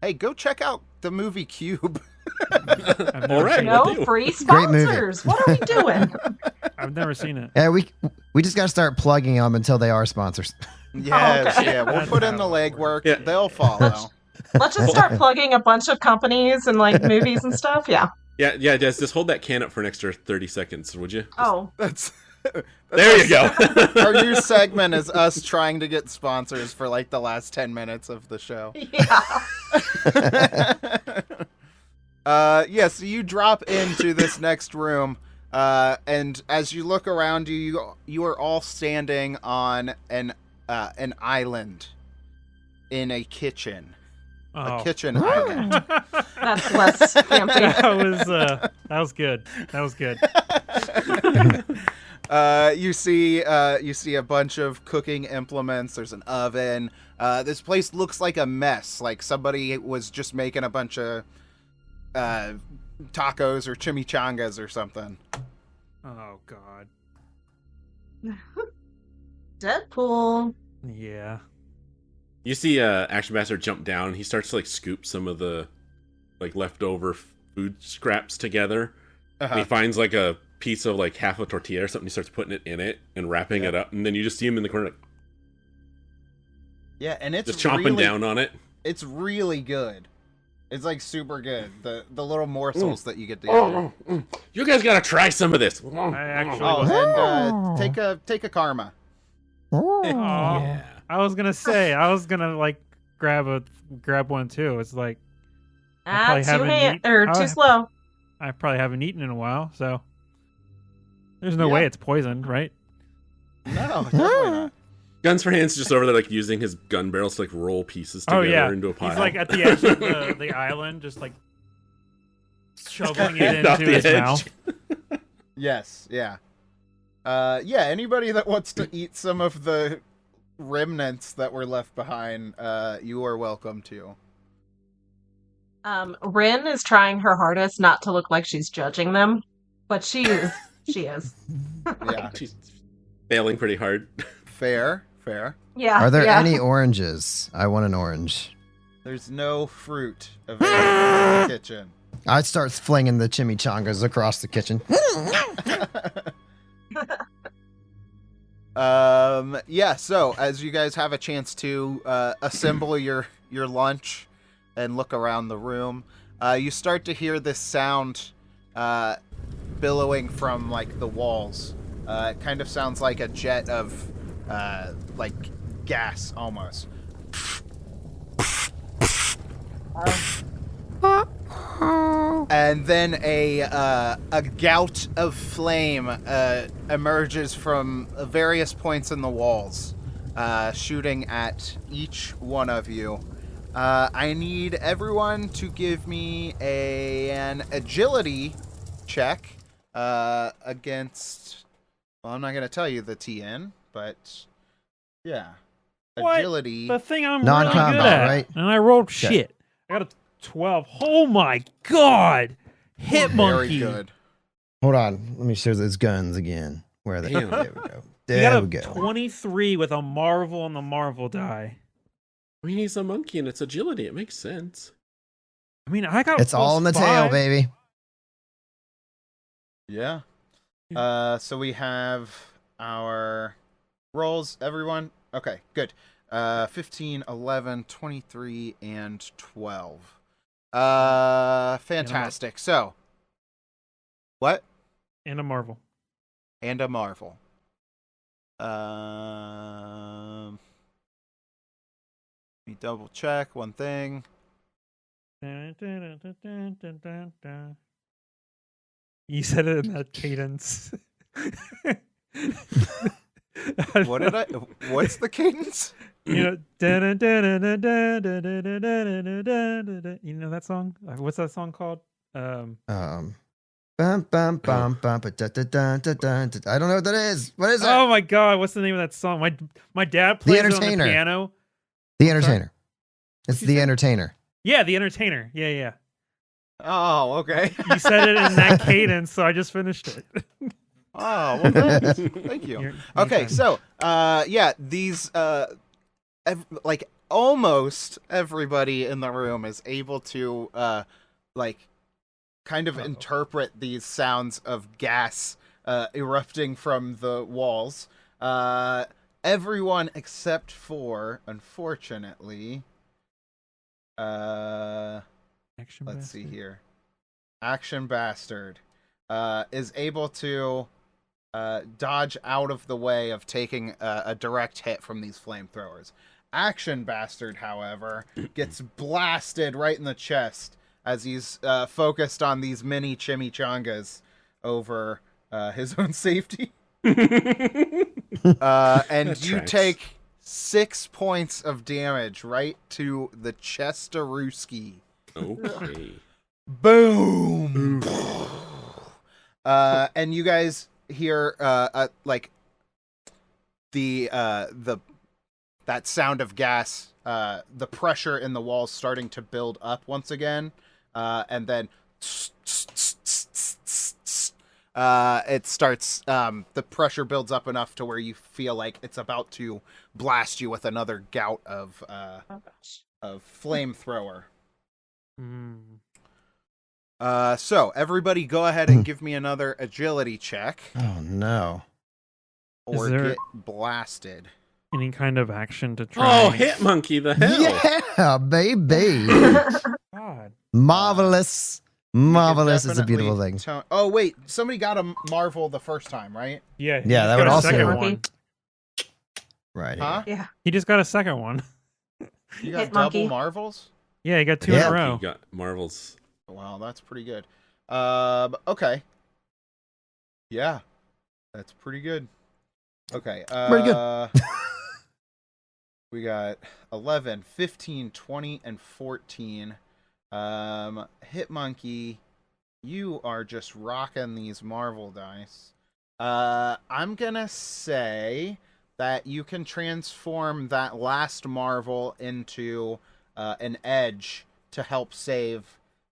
S3: Hey, go check out the movie Cube.
S4: All right.
S5: No free
S1: Great movie.
S5: sponsors. What are we doing?
S2: I've never seen it.
S1: Yeah, we just got to start plugging them until they are sponsors.
S3: Yes,
S5: okay.
S3: yeah. We'll
S2: That's
S3: put in
S2: how
S3: the
S2: it
S3: legwork.
S4: Yeah.
S3: They'll follow.
S5: Let's just start plugging a bunch of companies and like movies and stuff. Yeah.
S4: Yeah, just hold that can up for an extra 30 seconds, would you?
S5: Oh.
S3: That's
S4: There you go.
S3: Our new segment is us trying to get sponsors for like the last 10 minutes of the show.
S5: Yeah.
S3: So you drop into this next room, and as you look around you are all standing on an island in a kitchen.
S2: Oh.
S3: A kitchen island.
S5: That's less fancy.
S2: That was good. That was good.
S3: You see a bunch of cooking implements. There's an oven. This place looks like a mess. Like somebody was just making a bunch of tacos or chimichangas or something.
S2: Oh God.
S5: Deadpool.
S2: Yeah.
S4: You see Action Bastard jump down. He starts to like scoop some of the like leftover food scraps together. And he finds like a piece of like half a tortilla or something. He starts putting it in it and wrapping it up. And then you just see him in the corner like,
S3: Yeah, and it's
S4: just chomping
S3: really,
S4: down on it.
S3: It's really good. It's like super good. The little morsels that you get to get.
S4: You guys gotta try some of this.
S2: I actually
S3: Oh,
S2: was.
S3: and take a karma.
S4: Yeah.
S2: I was gonna like grab one too. It's like probably haven't
S5: too slow.
S2: I probably haven't eaten in a while, so there's no way it's poisoned, right?
S3: No, definitely not.
S4: Guns for Hands just over there like using his gun barrels to like roll pieces together into a pile.
S2: He's like at the edge of the island, just like shoveling it
S4: Off
S2: into
S4: the
S2: his
S4: edge.
S2: mouth.
S3: Yes, yeah. Anybody that wants to eat some of the remnants that were left behind, you are welcome to.
S5: Rin is trying her hardest not to look like she's judging them, but she is. She is.
S3: Yeah.
S4: She's failing pretty hard.
S3: Fair.
S5: Yeah.
S1: Are there
S5: yeah.
S1: any oranges? I want an orange.
S3: There's no fruit available in the kitchen.
S1: I'd start flinging the chimichangas across the kitchen.
S3: So as you guys have a chance to assemble your lunch and look around the room, you start to hear this sound billowing from like the walls. It kind of sounds like a jet of like gas almost. And then a gout of flame emerges from various points in the walls, shooting at each one of you. I need everyone to give me an agility check against... Well, I'm not going to tell you the TN, but yeah.
S2: What?
S3: Agility.
S2: The thing I'm really
S1: Non-combat,
S2: good at,
S1: right?
S2: and I rolled
S1: Okay.
S2: shit. I got a 12. Oh my God! Hit
S3: Very
S2: monkey.
S3: good.
S1: Hold on. Let me show those guns again. Where are they?
S4: Damn.
S1: There we go.
S2: You
S1: There
S2: got
S1: we
S2: a
S1: go.
S2: 23 with a marvel on the marvel die.
S4: I mean, he's a monkey and it's agility. It makes sense.
S2: I mean, I got
S1: It's all in the tail,
S2: +5.
S1: baby.
S3: Yeah. So we have our rolls, everyone. Okay, good. 15, 11, 23, and 12. Fantastic. So, what?
S2: And a Marvel.
S3: And a Marvel. Let me double check one thing.
S2: You said it in that cadence.
S3: What did I? What's the cadence?
S2: You know, you know that song? What's that song called?
S1: Bum, bum, bum, bum, da, da, da, da, da, da. I don't know what that is. What is it?
S2: Oh my god, what's the name of that song? My dad plays it on the
S1: Entertainer.
S2: piano.
S1: The
S2: sorry?
S1: Entertainer. It's
S2: you
S1: The
S2: say?
S1: Entertainer.
S2: Yeah, The Entertainer. Yeah.
S3: Oh, okay.
S2: You said it in that cadence, so I just finished it.
S3: Oh, well, thanks. Thank you.
S2: You're
S3: Okay,
S2: fine.
S3: so yeah, these like almost everybody in the room is able to like kind of interpret these sounds of gas erupting from the walls. Everyone except for, unfortunately,
S2: Action
S3: let's see
S2: Bastard.
S3: here, Action Bastard is able to dodge out of the way of taking a direct hit from these flamethrowers. Action Bastard, however, gets blasted right in the chest as he's focused on these mini chimichangas over his own safety. And
S4: That
S3: you
S4: tracks.
S3: take 6 points of damage right to the Chesterooski.
S4: Okay.
S3: Boom! And you guys hear like the that sound of gas, the pressure in the walls starting to build up once again, and then it starts. The pressure builds up enough to where you feel like it's about to blast you with another gout of flamethrower.
S2: Mm.
S3: So everybody, go ahead and give me another agility check,
S1: Oh no.
S3: or
S2: Is there-
S3: get blasted.
S2: Any kind of action to try.
S4: Oh, hit monkey, the hell!
S1: Yeah, baby.
S2: God.
S1: Marvelous. Marvelous is a beautiful
S3: Definitely
S1: thing.
S3: Oh wait, somebody got a Marvel the first time, right?
S2: Yeah. he
S1: Yeah,
S2: just
S1: that
S2: got
S1: would
S2: a
S1: also-
S2: second
S5: Monkey.
S2: one.
S1: Right.
S3: Huh?
S5: Yeah.
S2: He just got a second one.
S3: You got
S5: Hit
S3: double
S5: monkey.
S3: Marvels?
S2: Yeah, he got 2 in
S1: Yeah.
S2: a row.
S4: You got Marvel's.
S3: Wow, that's pretty good. Okay. Yeah, that's pretty good. Okay.
S1: Pretty good.
S3: We got 11, 15, 20, and 14. Hit monkey, you are just rocking these Marvel dice. I'm gonna say that you can transform that last Marvel into an edge to help save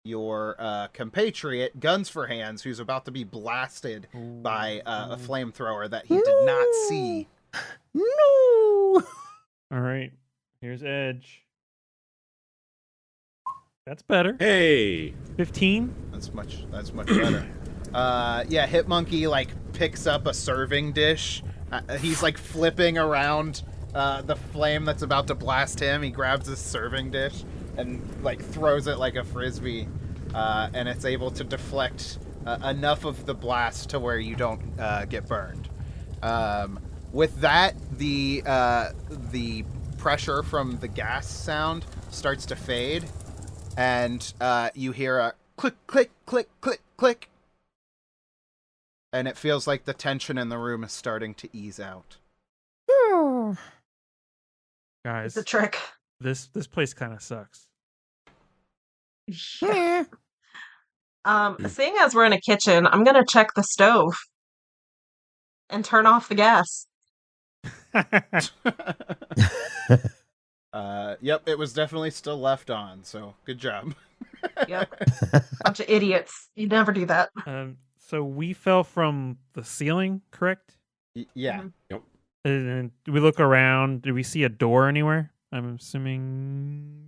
S3: your compatriot, Guns for Hands, who's about to be blasted by a flamethrower that he did not see.
S1: No.
S2: All right. Here's Edge. That's better.
S4: Hey!
S2: 15.
S3: That's much better. Yeah, Hit Monkey like picks up a serving dish. He's like flipping around the flame that's about to blast him. He grabs this serving dish and like throws it like a frisbee, and it's able to deflect enough of the blast to where you don't get burned. With that, the pressure from the gas sound starts to fade, and you hear a click, click, click, click, click. And it feels like the tension in the room is starting to ease out.
S2: Guys,
S5: It's a trick.
S2: this place kind of sucks.
S5: Yeah. Seeing as we're in a kitchen, I'm gonna check the stove and turn off the gas.
S3: Yep, it was definitely still left on, so good job.
S5: Yep. Bunch of idiots. You never do that.
S2: So we fell from the ceiling, correct?
S3: Yeah.
S5: Mhm.
S2: And do we look around? Do we see a door anywhere? I'm assuming.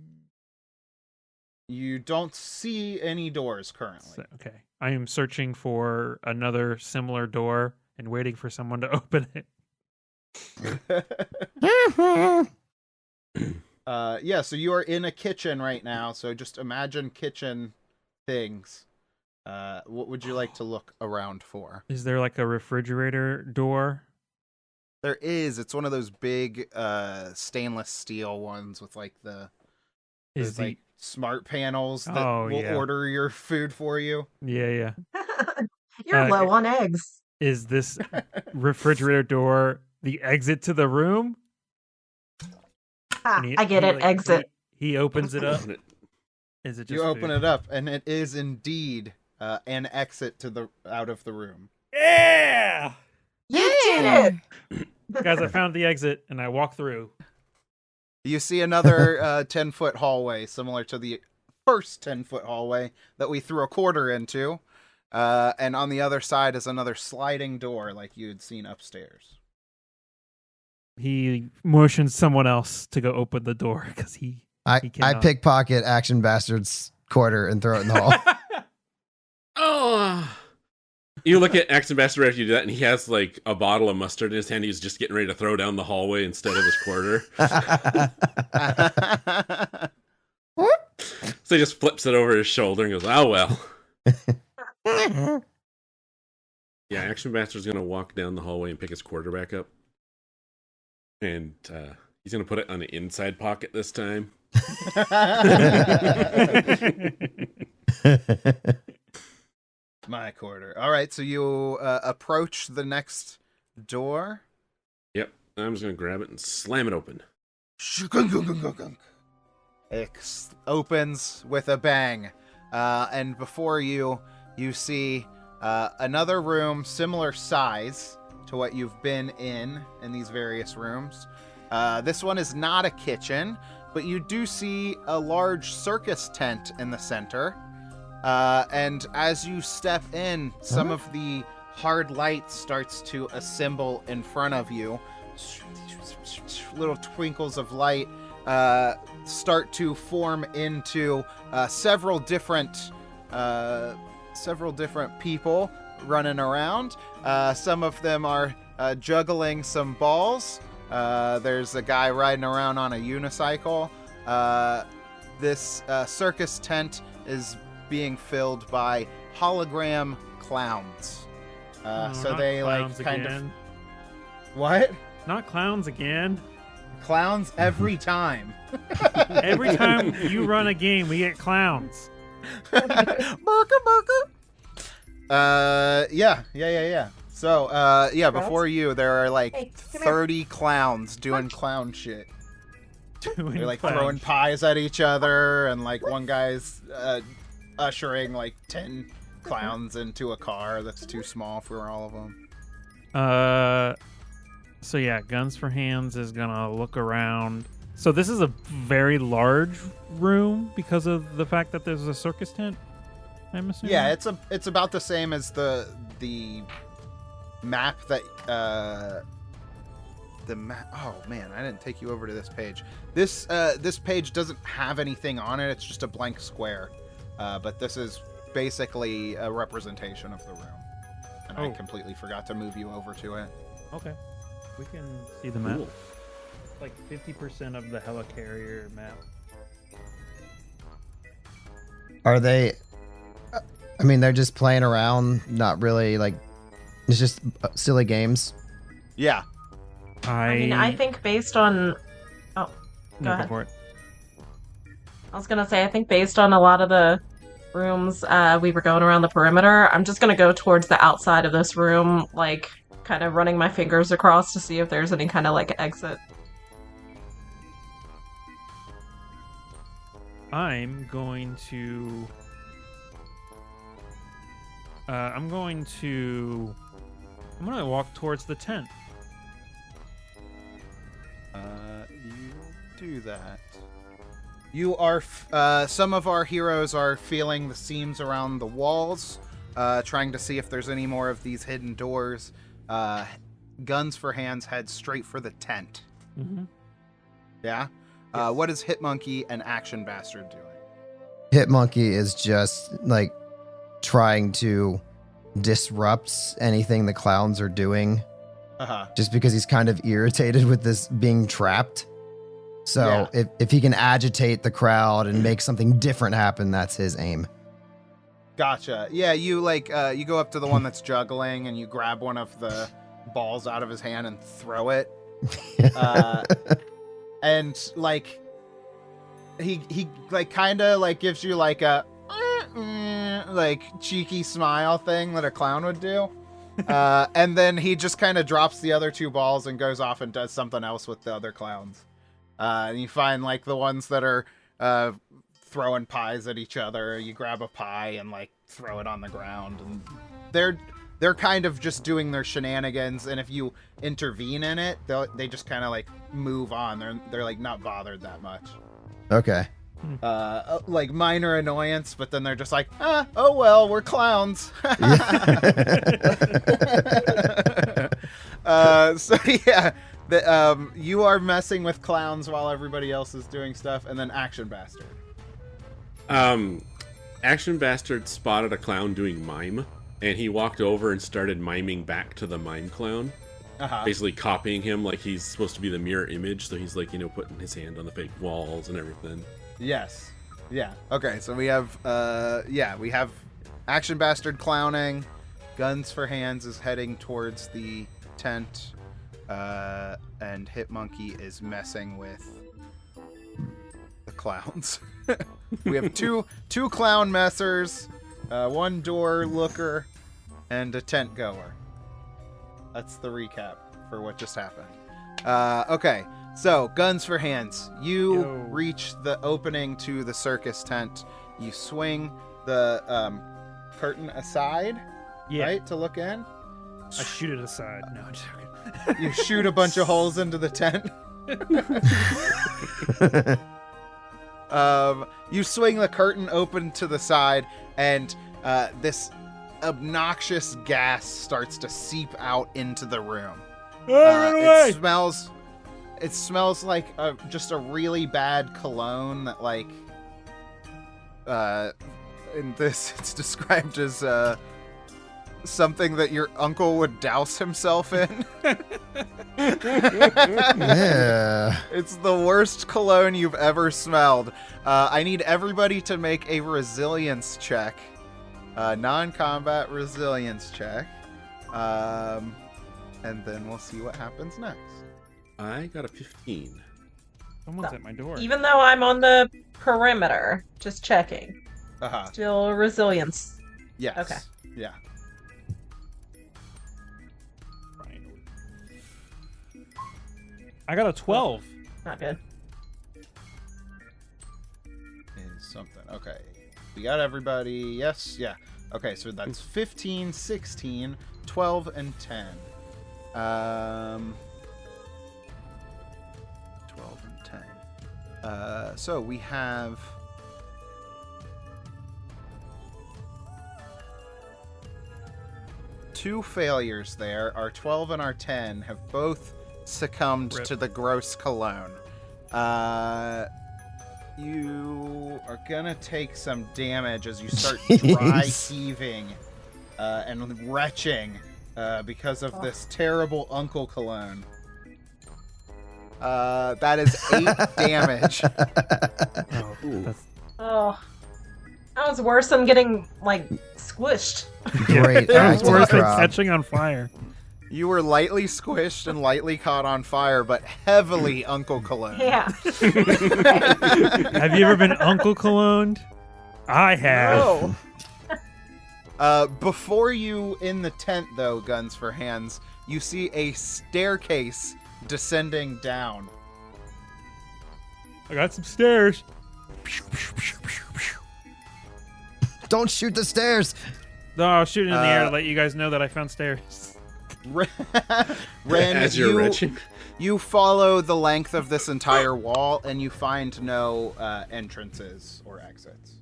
S3: You don't see any doors currently.
S2: So, okay. I am searching for another similar door and waiting for someone to open it.
S3: Yeah, so you are in a kitchen right now, so just imagine kitchen things. What would you like to look around for?
S2: Is there like a refrigerator door?
S3: There is. It's one of those big stainless steel ones with like
S2: Is
S3: like smart panels that
S2: Oh,
S3: will
S2: yeah.
S3: order your food for you.
S2: Yeah.
S5: You're
S2: Uh,
S5: low on eggs.
S2: Is this refrigerator door the exit to the room?
S5: Ah,
S2: And
S5: I get it.
S2: like,
S5: Exit.
S2: He opens it up. Is it just
S3: You open
S2: food?
S3: it up, and it is indeed an exit to out of the room.
S2: Yeah!
S5: You did it.
S2: Guys, I found the exit and I walk through.
S3: You see another 10-foot hallway, similar to the first 10-foot hallway that we threw a quarter into. And on the other side is another sliding door like you had seen upstairs.
S2: He motions someone else to go open the door because he
S1: I
S2: cannot.
S1: pickpocket Action Bastard's quarter and throw it in the hall.
S4: Oh. You look at Axe Ambassador after you do that, and he has like a bottle of mustard in his hand. He's just getting ready to throw down the hallway instead of his quarter. So he just flips it over his shoulder and goes, "Oh well." Yeah, Action Master's gonna walk down the hallway and pick his quarter back up, and he's gonna put it on the inside pocket this time.
S3: My quarter. All right, so you approach the next door.
S4: Yep, I'm just gonna grab it and slam it open.
S3: It opens with a bang, and before you see another room similar size to what you've been in these various rooms. This one is not a kitchen, but you do see a large circus tent in the center. And as you step in, some of the hard light starts to assemble in front of you. Little twinkles of light start to form into several different people running around. Some of them are juggling some balls. There's a guy riding around on a unicycle. This circus tent is being filled by hologram clowns. So
S2: not
S3: they like
S2: clowns
S3: kind
S2: again.
S3: of what?
S2: Not clowns again.
S3: Clowns every time.
S2: Every time you run a game, we get clowns.
S3: Yeah. So, before you, there are like
S5: Hey, come
S3: 30 clowns doing clown shit.
S2: Doing
S3: They're like
S2: clowns.
S3: throwing pies at each other, and like one guy's ushering like 10 clowns into a car that's too small for all of them.
S2: So yeah, Guns for Hands is gonna look around. So this is a very large room because of the fact that there's a circus tent, I'm assuming?
S3: Yeah, it's about the same as the map that the map. Oh man, I didn't take you over to this page. This page doesn't have anything on it. It's just a blank square. But this is basically a representation of the room. And I completely forgot to move you over to it.
S2: Okay. We can see the map.
S4: Cool.
S2: Like 50% of the helicarrier map.
S1: Are they? I mean, they're just playing around. Not really like. It's just silly games.
S3: Yeah.
S5: I mean, I think based on. Oh,
S2: No,
S5: go ahead.
S2: for it.
S5: I was gonna say, I think based on a lot of the rooms we were going around the perimeter, I'm just gonna go towards the outside of this room, like kind of running my fingers across to see if there's any kind of like exit.
S2: I'm going to. I'm gonna walk towards the tent.
S3: You do that. You are. Some of our heroes are feeling the seams around the walls, trying to see if there's any more of these hidden doors. Guns for Hands head straight for the tent.
S2: Mm-hmm.
S3: Yeah. What is Hitmonkey and Action Bastard doing?
S1: Hit Monkey is just like trying to disrupt anything the clowns are doing, just because he's kind of irritated with this being trapped. So if he can agitate the crowd and make something different happen, that's his aim.
S3: Gotcha. Yeah, you you go up to the one that's juggling and you grab one of the balls out of his hand and throw it. And like he like kind of like gives you like a like cheeky smile thing that a clown would do. And then he just kind of drops the other two balls and goes off and does something else with the other clowns. And you find like the ones that are throwing pies at each other. You grab a pie and like throw it on the ground, and they're kind of just doing their shenanigans. And if you intervene in it, they just kind of like move on. They're like not bothered that much.
S1: Okay.
S3: Like minor annoyance, but then they're just like, oh well, we're clowns. So yeah, you are messing with clowns while everybody else is doing stuff, and then Action Bastard.
S4: Action Bastard spotted a clown doing mime, and he walked over and started miming back to the mime clown. Basically copying him like he's supposed to be the mirror image, so he's like, putting his hand on the fake walls and everything.
S3: Yes. Yeah. Okay, so we have Action Bastard clowning. Guns for Hands is heading towards the tent. And Hit Monkey is messing with the clowns. We have two clown messers, one door looker, and a tent goer. That's the recap for what just happened. Okay, so Guns for Hands. You reach the opening to the circus tent. You swing the curtain aside, right, to look in.
S2: I shoot it aside. No, I'm joking.
S3: You shoot a bunch of holes into the tent. You swing the curtain open to the side, and this obnoxious gas starts to seep out into the room.
S2: Run away!
S3: It smells like just a really bad cologne that, like, in this it's described as something that your uncle would douse himself in.
S1: Yeah.
S3: It's the worst cologne you've ever smelled. I need everybody to make a resilience check. Non-combat resilience check. And then we'll see what happens next.
S4: I got a 15.
S2: Someone's at my door.
S5: Even though I'm on the perimeter, just checking. Still resilience.
S3: Yes.
S5: Okay.
S3: Yeah.
S2: I got a 12.
S5: Not good.
S3: Is something. Okay. We got everybody. Yes. Yeah. Okay, so that's 15, 16, 12, and 10. 12 and 10. So we have... two failures there. Our 12 and our 10 have both succumbed to the gross cologne. You are gonna take some damage as you start dry heaving and retching because of this terrible uncle cologne. That is 8 damage.
S5: Oh, that was worse than getting like squished.
S1: Great.
S2: That was worse than
S1: Rob.
S2: catching on fire.
S3: You were lightly squished and lightly caught on fire, but heavily Uncle Cologne.
S5: Yeah.
S2: Have you ever been Uncle Cologned? I have.
S5: No.
S3: Before you in the tent, though, Guns for Hands, you see a staircase descending down.
S2: I got some stairs.
S1: Don't shoot the stairs.
S2: No, I was shooting in the air to let you guys know that I found stairs.
S3: Ren,
S4: As you're retching?
S3: You follow the length of this entire wall, and you find no entrances or exits.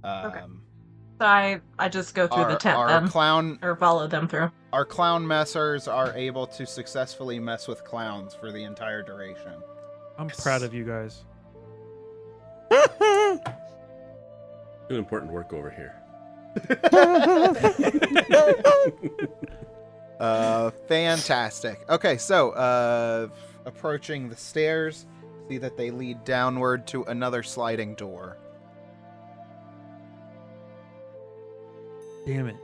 S5: Okay. So I just go through the tent then, or follow them through.
S3: Our clown messers are able to successfully mess with clowns for the entire duration.
S2: I'm proud of you guys.
S4: Doing important work over here.
S3: Fantastic. Okay, so approaching the stairs, see that they lead downward to another sliding door.
S2: Damn it.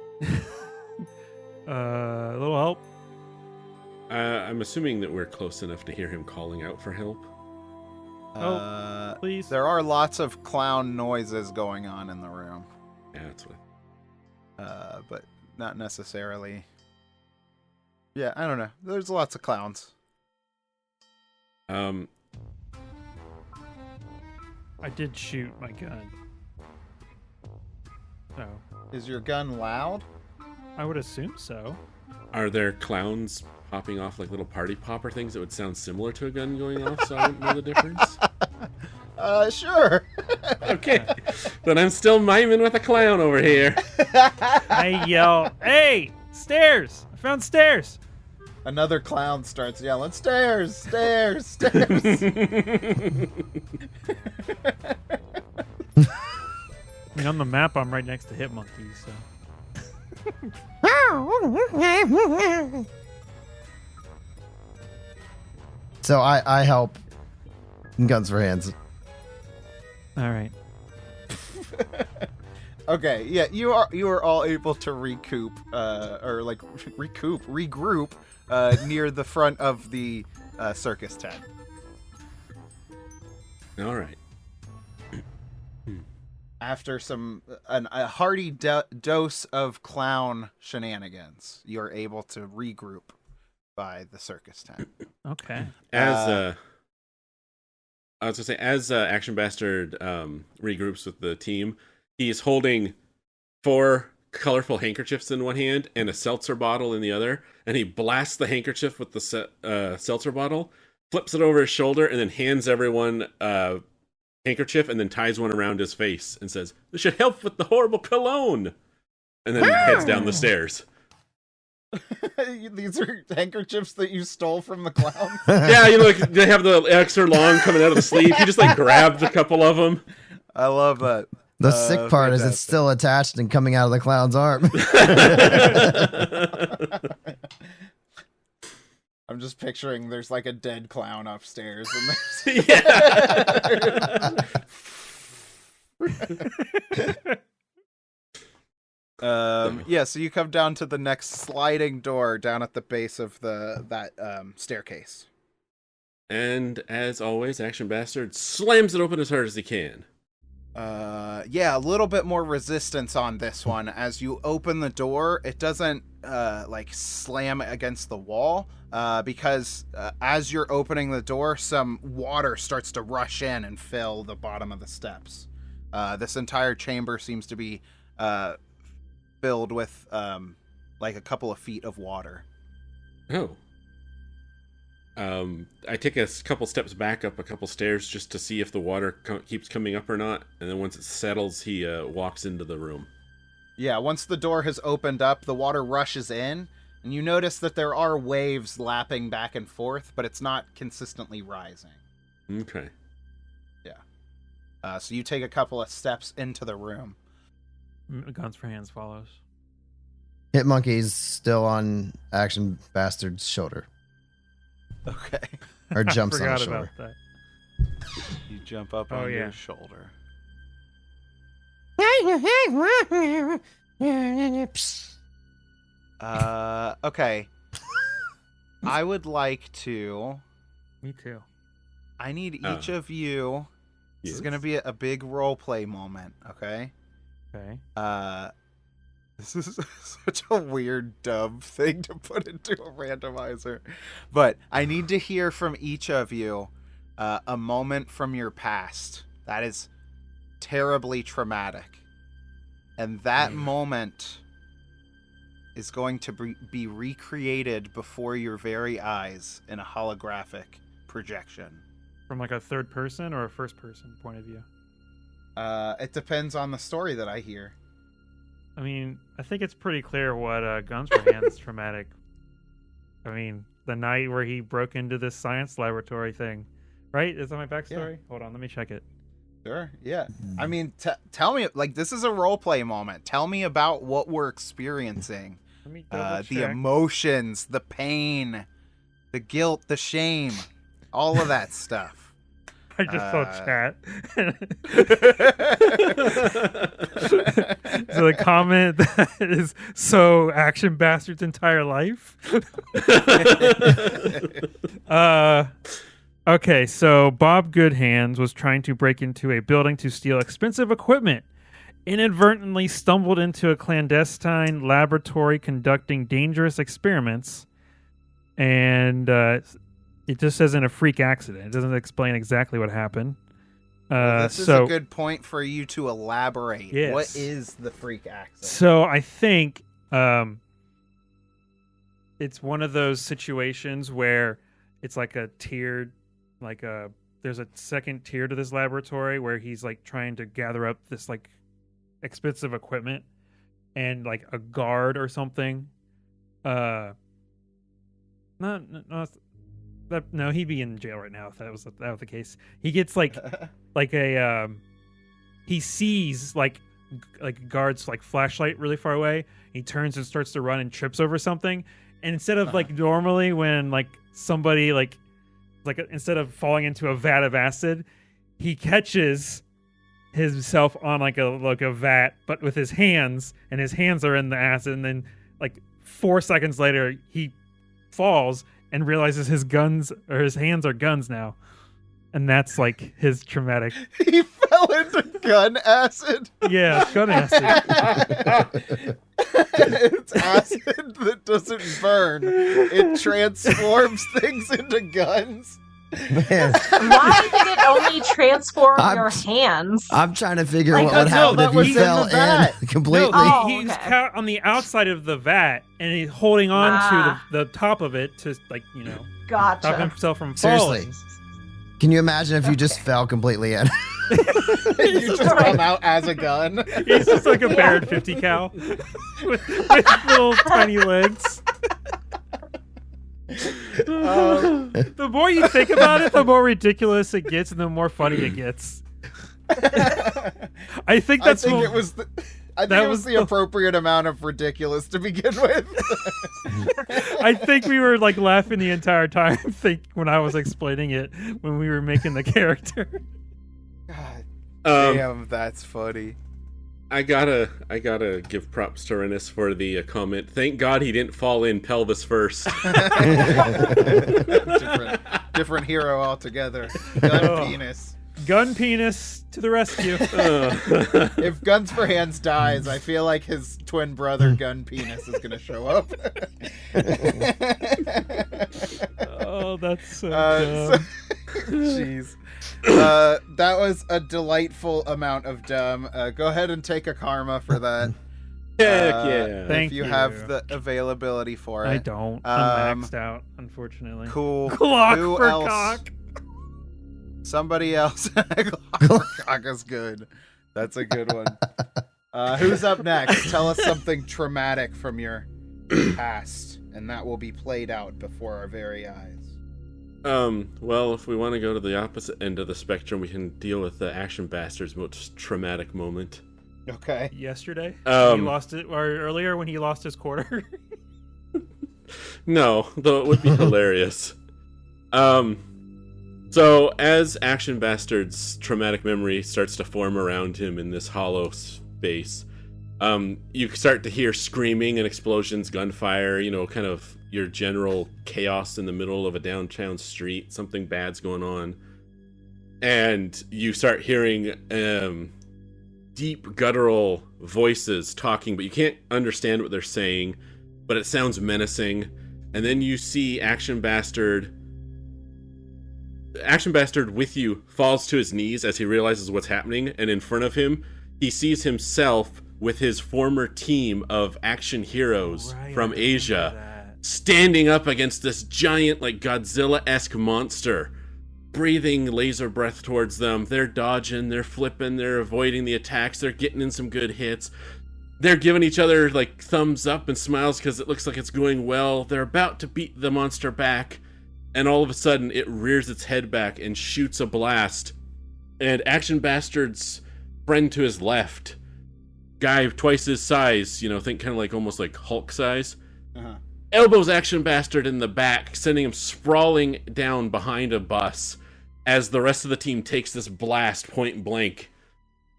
S2: A little help.
S4: I'm assuming that we're close enough to hear him calling out for help.
S2: Please.
S3: There are lots of clown noises going on in the room.
S4: Yeah, that's what.
S3: But not necessarily. Yeah, I don't know. There's lots of clowns.
S2: I did shoot my gun. So
S3: Is your gun loud?
S2: I would assume so.
S4: Are there clowns popping off like little party popper things that would sound similar to a gun going off, so I wouldn't know the difference?
S3: Sure.
S4: Okay, then I'm still miming with a clown over here.
S2: I yell, "Hey, stairs! I found stairs!"
S3: Another clown starts yelling, "Stairs! Stairs! Stairs!"
S2: I mean, on the map, I'm right next to Hit Monkey, so.
S1: So I help. Guns for hands.
S2: All right.
S3: Okay, yeah, you are all able to regroup near the front of the circus tent.
S4: All right.
S3: After a hearty dose of clown shenanigans, you're able to regroup by the circus tent.
S2: Okay.
S4: As I was gonna say, as Action Bastard regroups with the team, he's holding 4 colorful handkerchiefs in one hand and a seltzer bottle in the other, and he blasts the handkerchief with the seltzer bottle, flips it over his shoulder, and then hands everyone a handkerchief, and then ties one around his face and says, "This should help with the horrible cologne," and then heads down the stairs.
S3: These are handkerchiefs that you stole from the clowns?
S4: Yeah, you know, like they have the extra long coming out of the sleeve. He just like grabbed a couple of them.
S3: I love that.
S1: The sick part is it's still attached and coming out of the clown's arm.
S3: I'm just picturing there's like a dead clown upstairs. And yeah, so you come down to the next sliding door down at the base of that staircase.
S4: And as always, Action Bastard slams it open as hard as he can.
S3: Yeah, a little bit more resistance on this one. As you open the door, it doesn't like slam against the wall, because as you're opening the door, some water starts to rush in and fill the bottom of the steps. This entire chamber seems to be filled with like a couple of feet of water.
S4: Oh. I take a couple steps back up a couple stairs just to see if the water keeps coming up or not, and then once it settles, he walks into the room.
S3: Yeah, once the door has opened up, the water rushes in, and you notice that there are waves lapping back and forth, but it's not consistently rising.
S4: Okay.
S3: Yeah. So you take a couple of steps into the room.
S2: Guns for hands follows.
S1: Hit Monkey's still on Action Bastard's shoulder.
S3: Okay.
S1: Or jumps on
S2: I
S1: his
S2: forgot
S1: shoulder.
S2: about
S3: You jump up
S2: Oh,
S3: on
S2: yeah.
S3: your shoulder. Okay. I would like to...
S2: that. Me too.
S3: I need each of you... This is going to be a big role play moment, okay?
S2: Okay.
S3: This is such a weird, dumb thing to put into a randomizer. But I need to hear from each of you a moment from your past that is terribly traumatic. And that moment is going to be recreated before your very eyes in a holographic projection.
S2: From like a third person or a first person point of view?
S3: It depends on the story that I hear.
S2: I mean, I think it's pretty clear what Guns for Hands traumatic. I mean, the night where he broke into this science laboratory thing, right? Is that my backstory?
S3: Yeah.
S2: Hold on, let me check it.
S3: Sure. Yeah. I mean, tell me, like, this is a role play moment. Tell me about what we're experiencing.
S2: Let me double
S3: The
S2: check.
S3: emotions, the pain, the guilt, the shame, all of that stuff.
S2: I just saw chat. So the comment that is, so Action Bastard's entire life. Okay, so Bob Goodhands was trying to break into a building to steal expensive equipment. Inadvertently stumbled into a clandestine laboratory conducting dangerous experiments. And it just says in a freak accident. It doesn't explain exactly what happened.
S3: Well, this is a good point for you to elaborate.
S2: Yes.
S3: What is the freak accident?
S2: So I think it's one of those situations where it's like a tiered, there's a second tier to this laboratory where he's like trying to gather up this like expensive equipment, and like a guard or something. No, he'd be in jail right now if that was the case. He gets like he sees like a guard's like flashlight really far away. He turns and starts to run and trips over something, and instead of like normally when like somebody like instead of falling into a vat of acid, he catches himself on like a vat, but with his hands, and his hands are in the acid, and then like 4 seconds later he falls and realizes his hands are guns now. And that's like his traumatic.
S3: He fell into gun acid.
S2: Yeah, gun acid.
S3: It's acid that doesn't burn. It transforms things into guns.
S1: Man,
S5: Why did it only transform your hands?
S1: I'm trying to figure out what
S3: thought
S1: would happen
S3: that
S1: if
S3: was
S1: you
S3: in the
S1: fell
S3: vat.
S1: in completely.
S5: Oh,
S2: he's
S5: okay.
S2: on the outside of the vat, and he's holding on to the top of it to like stop
S5: Gotcha.
S2: himself from falling.
S1: Seriously. Can you imagine if you just fell completely in?
S3: You just come out as a gun.
S2: He's just like a Barrett 50 cal with little tiny legs. The more you think about it, the more ridiculous it gets, and the more funny it gets. I think
S3: it was the
S2: the-
S3: appropriate amount of ridiculous to begin with.
S2: I think we were like laughing the entire time. When I was explaining it when we were making the character.
S3: God
S4: Um,
S3: damn, that's funny.
S4: I gotta give props to Rennis for the comment. Thank God he didn't fall in pelvis first.
S3: different hero altogether. Gun penis.
S2: Gun penis to the rescue.
S3: If Guns for Hands dies, I feel like his twin brother Gun Penis is gonna show up.
S2: Oh, that's so dumb.
S3: Jeez. That was a delightful amount of dumb. Go ahead and take a karma for that.
S4: Heck yeah.
S2: Thank
S3: if you have the availability for it.
S2: I don't. I'm maxed out, unfortunately.
S3: Cool.
S2: Clock
S3: Who
S2: for
S3: else?
S2: cock.
S3: Somebody else. Clock for cock is good. That's a good one. Who's up next? Tell us something traumatic from your past, and that will be played out before our very eyes.
S4: Well, if we want to go to the opposite end of the spectrum, we can deal with the Action Bastard's most traumatic moment.
S3: Okay.
S2: Yesterday, he
S4: Um,
S2: lost it, or earlier when he lost his quarter.
S4: No, though it would be hilarious. So as Action Bastard's traumatic memory starts to form around him in this hollow space, you start to hear screaming and explosions, gunfire, kind of your general chaos in the middle of a downtown street. Something bad's going on. And you start hearing deep guttural voices talking, but you can't understand what they're saying, but it sounds menacing. And then you see Action Bastard with you falls to his knees as he realizes what's happening, and in front of him he sees himself with his former team of action heroes from Asia standing up against this giant, like, Godzilla-esque monster, breathing laser breath towards them. They're dodging, they're flipping, they're avoiding the attacks, they're getting in some good hits. They're giving each other, like, thumbs up and smiles because it looks like it's going well. They're about to beat the monster back, and all of a sudden it rears its head back and shoots a blast. and Action Bastard's friend to his left, guy twice his size, think kind of like almost like Hulk size, elbows Action Bastard in the back, sending him sprawling down behind a bus as the rest of the team takes this blast point blank.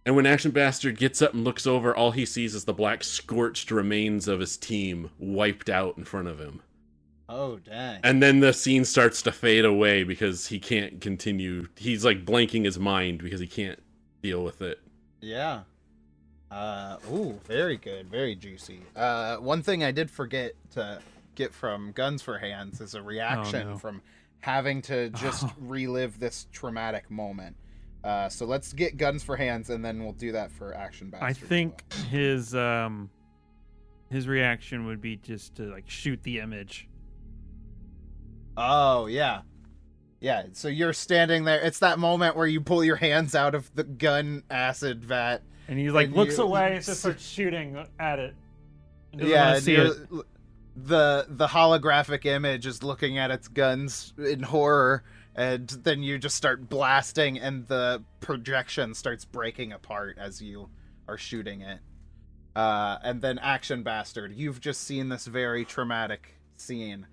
S4: And when Action Bastard gets up and looks over, all he sees is the black scorched remains of his team wiped out in front of him.
S3: Oh, dang.
S4: And then the scene starts to fade away because he can't continue. He's like blanking his mind because he can't deal with it.
S3: Yeah. Ooh, very good. Very juicy. One thing I did forget to get from Guns for Hands is a reaction from having to just relive this traumatic moment. So let's get Guns for Hands, and then we'll do that for Action Bastard.
S2: I think his reaction would be just to like shoot the image.
S3: Oh, yeah. Yeah, so you're standing there. It's that moment where you pull your hands out of the gun acid vat.
S2: And he like looks away and just starts shooting at it.
S3: Yeah, the holographic image is looking at its guns in horror, and then you just start blasting, and the projection starts breaking apart as you are shooting it. And then Action Bastard, you've just seen this very traumatic scene.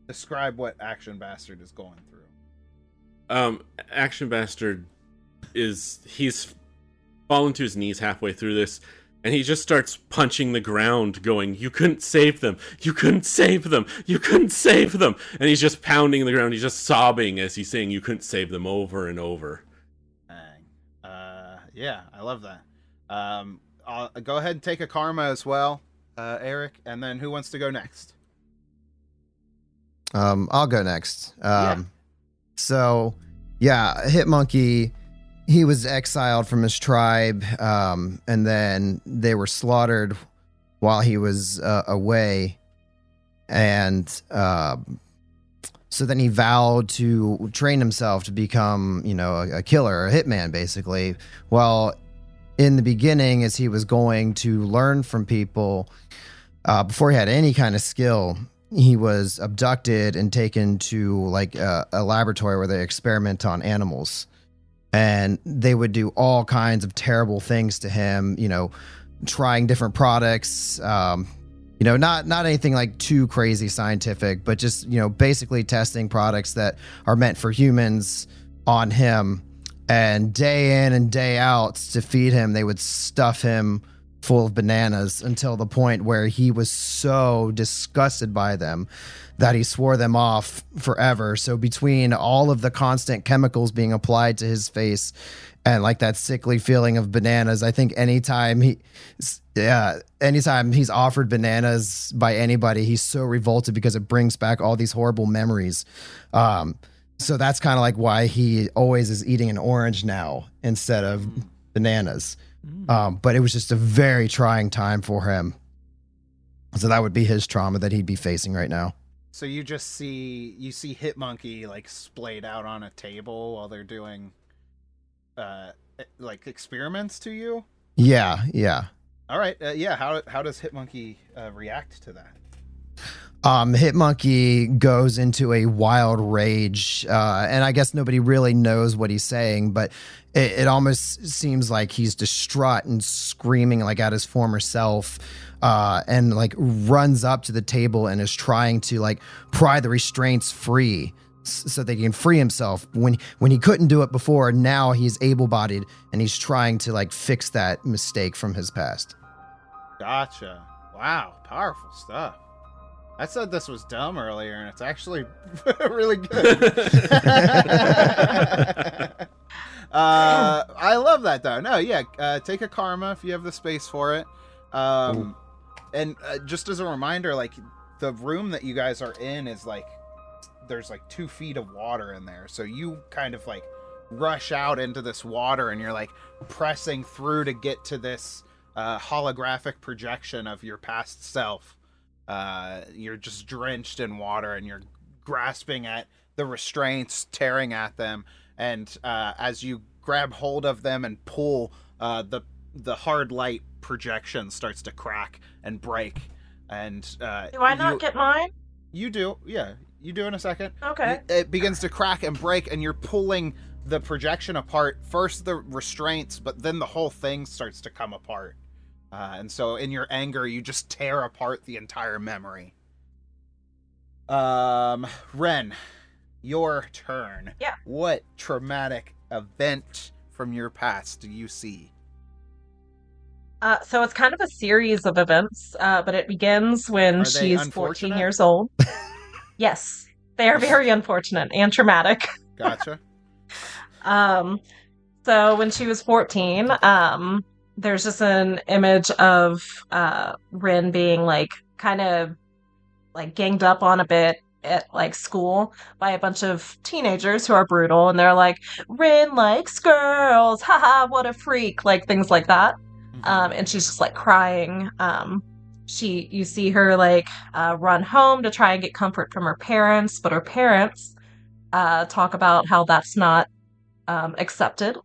S3: Describe what Action Bastard is going through.
S4: Action Bastard he's fallen to his knees halfway through this, and he just starts punching the ground, going, "You couldn't save them! You couldn't save them! You couldn't save them!" And he's just pounding the ground. He's just sobbing as he's saying, "You couldn't save them," over and over.
S3: Dang. Yeah, I love that. I'll go ahead and take a karma as well, Eric, and then who wants to go next?
S1: I'll go next. So, Hitmonkey, he was exiled from his tribe, and then they were slaughtered while he was away. And so then he vowed to train himself to become, a killer, a hitman, basically. Well, in the beginning, as he was going to learn from people, before he had any kind of skill, he was abducted and taken to like a laboratory where they experiment on animals, and they would do all kinds of terrible things to him, trying different products, not anything like too crazy scientific, but just, basically testing products that are meant for humans on him. And day in and day out, to feed him, they would stuff him full of bananas until the point where he was so disgusted by them that he swore them off forever. So between all of the constant chemicals being applied to his face and like that sickly feeling of bananas, I think anytime he's offered bananas by anybody, he's so revolted because it brings back all these horrible memories. So that's kind of like why he always is eating an orange now instead of bananas. But it was just a very trying time for him. So that would be his trauma that he'd be facing right now.
S3: So you see Hitmonkey like splayed out on a table while they're doing like experiments to you?
S1: Yeah.
S3: All right. How does Hitmonkey react to that?
S1: Hitmonkey goes into a wild rage, and I guess nobody really knows what he's saying, but it almost seems like he's distraught and screaming like at his former self, and like runs up to the table and is trying to like pry the restraints free so that he can free himself. When he couldn't do it before, now he's able-bodied and he's trying to like fix that mistake from his past.
S3: Gotcha. Wow, powerful stuff. I said this was dumb earlier, and it's actually really good. I love that, though. No, take a karma if you have the space for it. And just as a reminder, like, the room that you guys are in is, like, there's, like, 2 feet of water in there. So you kind of, like, rush out into this water, and you're, like, pressing through to get to this holographic projection of your past self. You're just drenched in water, and you're grasping at the restraints, tearing at them, and as you grab hold of them and pull, the hard light projection starts to crack and break. And
S5: do I not get mine?
S3: You do, yeah. You do in a second.
S5: Okay.
S3: It begins to crack and break, and you're pulling the projection apart. First the restraints, but then the whole thing starts to come apart. And so in your anger, you just tear apart the entire memory. Ren, your turn.
S5: Yeah.
S3: What traumatic event from your past do you see?
S5: So it's kind of a series of events, but it begins when
S3: Are they
S5: she's 14
S3: unfortunate?
S5: years old. Yes, they are very unfortunate and traumatic.
S3: Gotcha.
S5: So when she was 14, there's just an image of Rin being like kind of like ganged up on a bit at like school by a bunch of teenagers who are brutal, and they're like, Rin likes girls, haha, what a freak, like things like that. And she's just like crying. You see her like run home to try and get comfort from her parents, but her parents talk about how that's not accepted.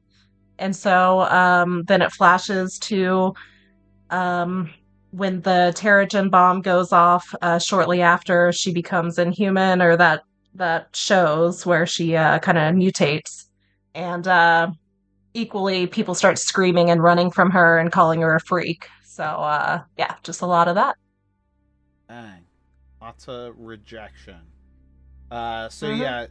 S5: And so then it flashes to when the Terrigen bomb goes off shortly after she becomes inhuman, or that shows where she kind of mutates. And equally, people start screaming and running from her and calling her a freak. So, yeah, just a lot of that.
S3: Dang. Lots of rejection. Yeah,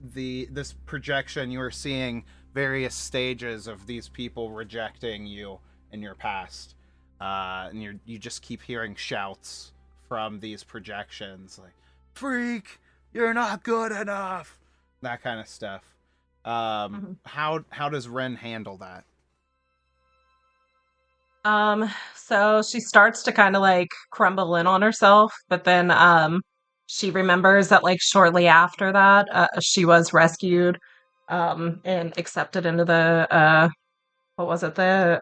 S3: this projection, you were seeing various stages of these people rejecting you in your past. And you just keep hearing shouts from these projections like, freak, you're not good enough. That kind of stuff. How does Ren handle that?
S5: So she starts to kind of like crumble in on herself, but then she remembers that like shortly after that, she was rescued and accepted into the what was it? The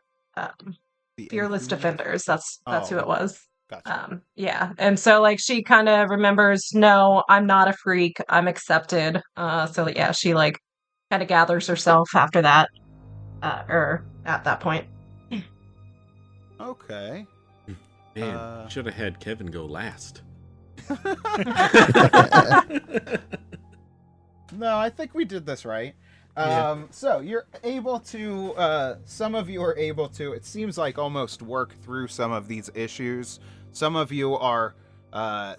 S5: Fearless Defenders. That's who it was.
S3: Gotcha.
S5: Yeah. And so like she kind of remembers, no, I'm not a freak. I'm accepted. So yeah, she like kind of gathers herself after that, or at that point.
S3: Okay.
S4: Man, should have had Kevin go last.
S3: No, I think we did this right. So you're able to, some of you are able to, it seems like almost work through some of these issues. Some of you are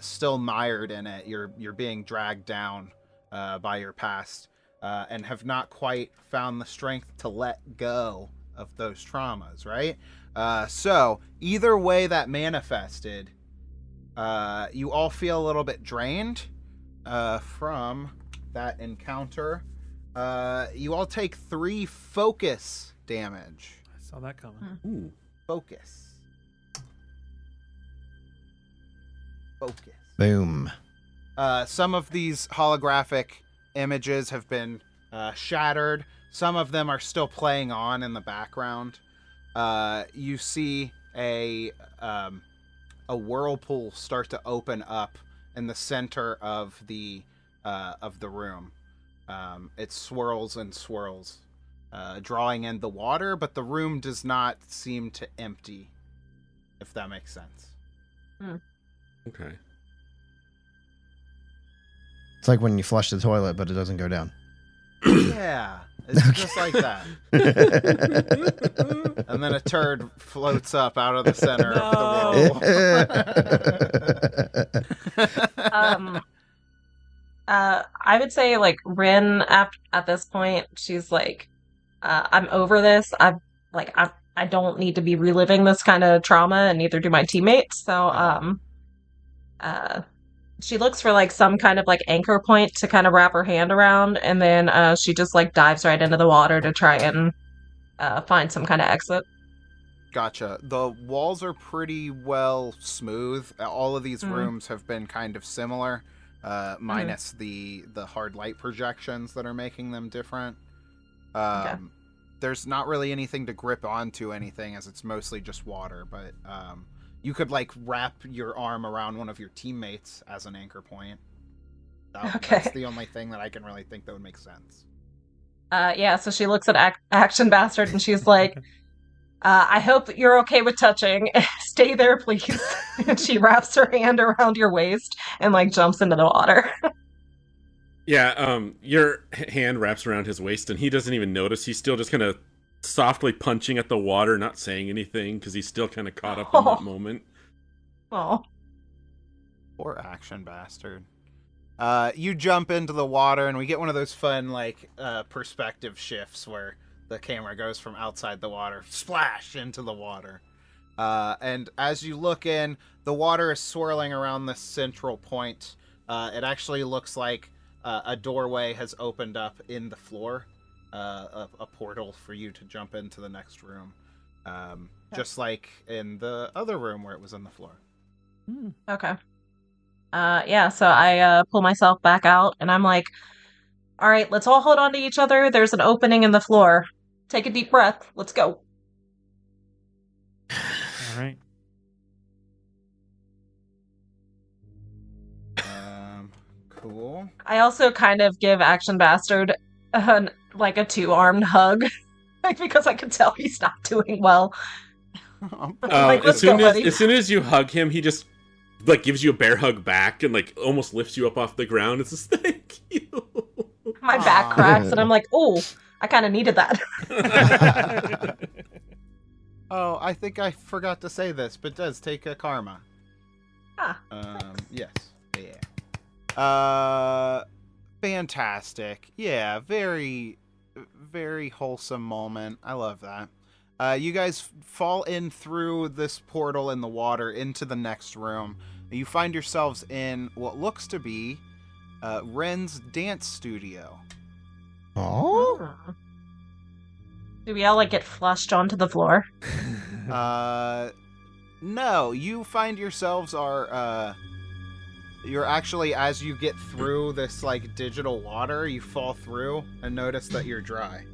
S3: still mired in it. You're being dragged down by your past and have not quite found the strength to let go of those traumas, right? So either way that manifested, you all feel a little bit drained from that encounter. You all take 3 focus damage.
S2: I saw that coming.
S4: Ooh.
S3: Focus.
S1: Boom.
S3: Some of these holographic images have been shattered. Some of them are still playing on in the background. You see a whirlpool start to open up in the center of the room. It swirls and swirls, drawing in the water, but the room does not seem to empty, if that makes sense.
S4: Okay.
S1: It's like when you flush the toilet, but it doesn't go down.
S3: Yeah, it's just like that. And then a turd floats up out of the center of the whirlpool.
S5: I would say like Rin at this point, she's like, I'm over this. I don't need to be reliving this kind of trauma, and neither do my teammates. So she looks for like some kind of like anchor point to kind of wrap her hand around, and then she just like dives right into the water to try and find some kind of exit.
S3: Gotcha. The walls are pretty well smooth. All of these rooms have been kind of similar, minus the hard light projections that are making them different.
S5: Okay.
S3: There's not really anything to grip onto anything, as it's mostly just water, but you could like wrap your arm around one of your teammates as an anchor point. That's the only thing that I can really think that would make sense.
S5: Yeah, so she looks at Action Bastard and she's like, I hope that you're okay with touching. Stay there, please. And she wraps her hand around your waist and like jumps into the water.
S4: Your hand wraps around his waist, and he doesn't even notice. He's still just kind of softly punching at the water, not saying anything, because he's still kind of caught up in that moment.
S5: Oh.
S3: Poor action bastard. You jump into the water, and we get one of those fun, perspective shifts where the camera goes from outside the water, splash into the water. And as you look in, the water is swirling around this central point. It actually looks like a doorway has opened up in the floor, a portal for you to jump into the next room, just like in the other room where it was in the floor.
S5: Okay. So I pull myself back out, and I'm like, all right, let's all hold on to each other. There's an opening in the floor. Take a deep breath. Let's go.
S2: All right.
S3: Cool.
S5: I also kind of give Action Bastard a 2-armed hug, because I can tell he's not doing well.
S4: As soon as you hug him, he just gives you a bear hug back and almost lifts you up off the ground. It's just thank you.
S5: My back cracks, and I'm like, oh, I kind of needed that.
S3: Oh, I think I forgot to say this, but does take a karma. Yes. Yeah. Fantastic. Yeah, very, very wholesome moment. I love that. You guys fall in through this portal in the water into the next room. You find yourselves in what looks to be Ren's dance studio.
S1: Oh?
S5: Do we all get flushed onto the floor?
S3: No, you find yourselves you're actually, as you get through this digital water, you fall through and notice that you're dry.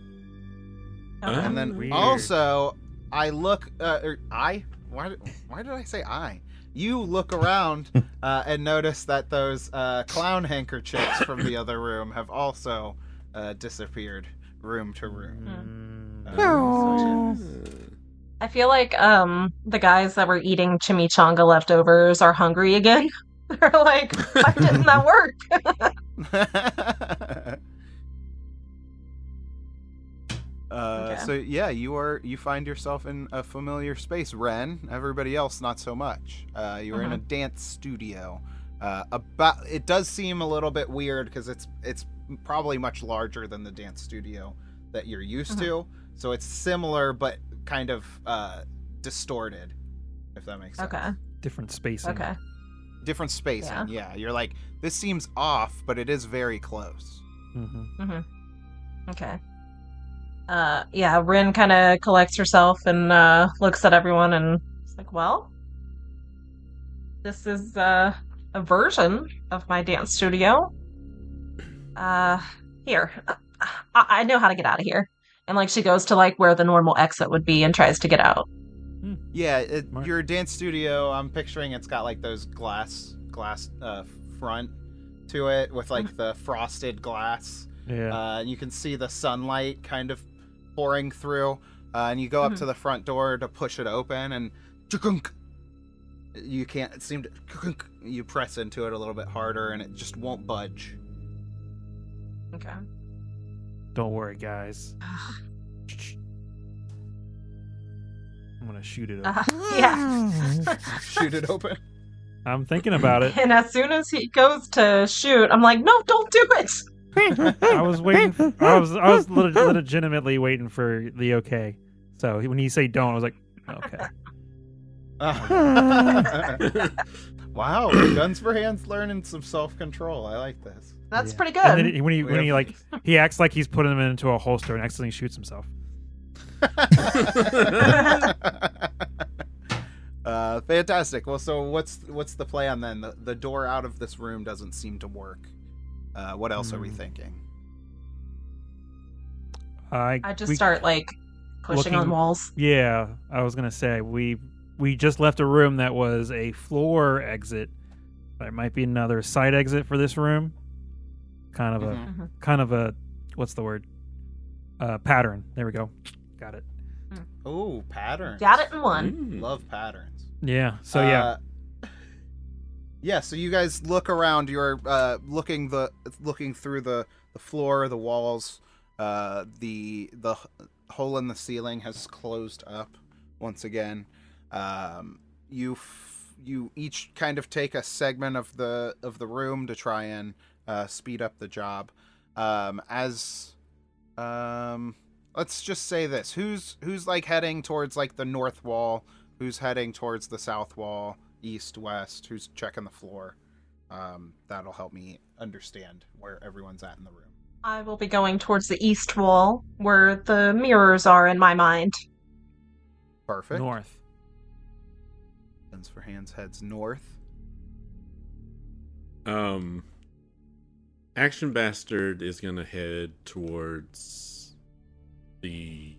S5: Okay.
S3: And then
S2: Weird.
S3: also, I look, why did I say I? You look around and notice that those clown handkerchiefs from the other room have also disappeared room to room.
S5: I feel like the guys that were eating chimichanga leftovers are hungry again. They're like, why didn't that work? Okay.
S3: So yeah, you find yourself in a familiar space. Ren, everybody else not so much. You're in a dance studio. It does seem a little bit weird because it's probably much larger than the dance studio that you're used to. So it's similar but kind of distorted, if that makes sense.
S5: Okay.
S2: Different spacing.
S5: Okay.
S3: Different spacing. Yeah. You're like, this seems off, but it is very close.
S5: Okay. Rin kind of collects herself and looks at everyone and is like, well, this is a version of my dance studio. Here. I know how to get out of here. And she goes to where the normal exit would be and tries to get out.
S3: Yeah, your dance studio, I'm picturing it's got those glass front to it with the frosted glass.
S2: Yeah.
S3: And you can see the sunlight kind of pouring through. And you go up to the front door to push it open, and you can't seem to. You press into it a little bit harder, and it just won't budge.
S5: Okay.
S2: Don't worry, guys. I'm gonna shoot it open.
S5: Yeah.
S3: Shoot it open.
S2: I'm thinking about it.
S5: And as soon as he goes to shoot, I'm like, no, don't do it.
S2: I was waiting. I was legitimately waiting for the okay. So when you say don't, I was like, okay.
S3: Wow, Guns for Hands learning some self-control. I like this.
S5: That's pretty good.
S2: And then when he acts like he's putting him into a holster and accidentally shoots himself.
S3: Fantastic. Well, so what's the plan then? The door out of this room doesn't seem to work. What else are we thinking?
S2: I
S5: just start pushing on walls.
S2: Yeah, I was gonna say we just left a room that was a floor exit. There might be another side exit for this room. Kind of a what's the word? Pattern. There we go. Got it.
S3: Oh, patterns.
S5: Got it in one.
S3: Love patterns.
S2: Yeah. So yeah.
S3: Yeah, so you guys look around. You're looking through the floor, the walls. The hole in the ceiling has closed up once again. You each kind of take a segment of the room to try and speed up the job. Let's just say this: who's like heading towards like the north wall? Who's heading towards the south wall? East, west? Who's checking the floor? That'll help me understand where everyone's at in the room.
S5: I will be going towards the east wall, where the mirrors are in my mind.
S3: Perfect.
S2: North.
S3: Guns for Hands heads north.
S4: Action Bastard is gonna head towards the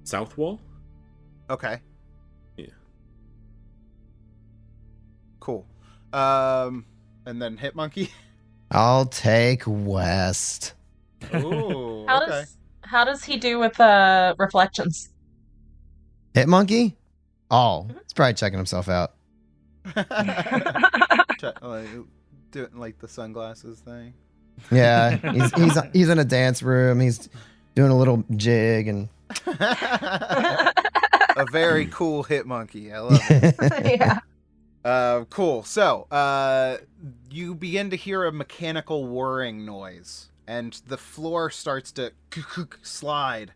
S4: south wall.
S3: Okay.
S4: Yeah.
S3: Cool. And then Hit Monkey.
S1: I'll take west.
S3: Ooh.
S5: How
S3: Okay.
S5: does he do with reflections?
S1: Hit monkey? Oh, he's probably checking himself out.
S3: Doing like the sunglasses thing.
S1: Yeah, he's in a dance room. He's doing a little jig and
S3: A very cool Hit Monkey. I love it.
S5: Yeah.
S3: Cool. So, you begin to hear a mechanical whirring noise, and the floor starts to slide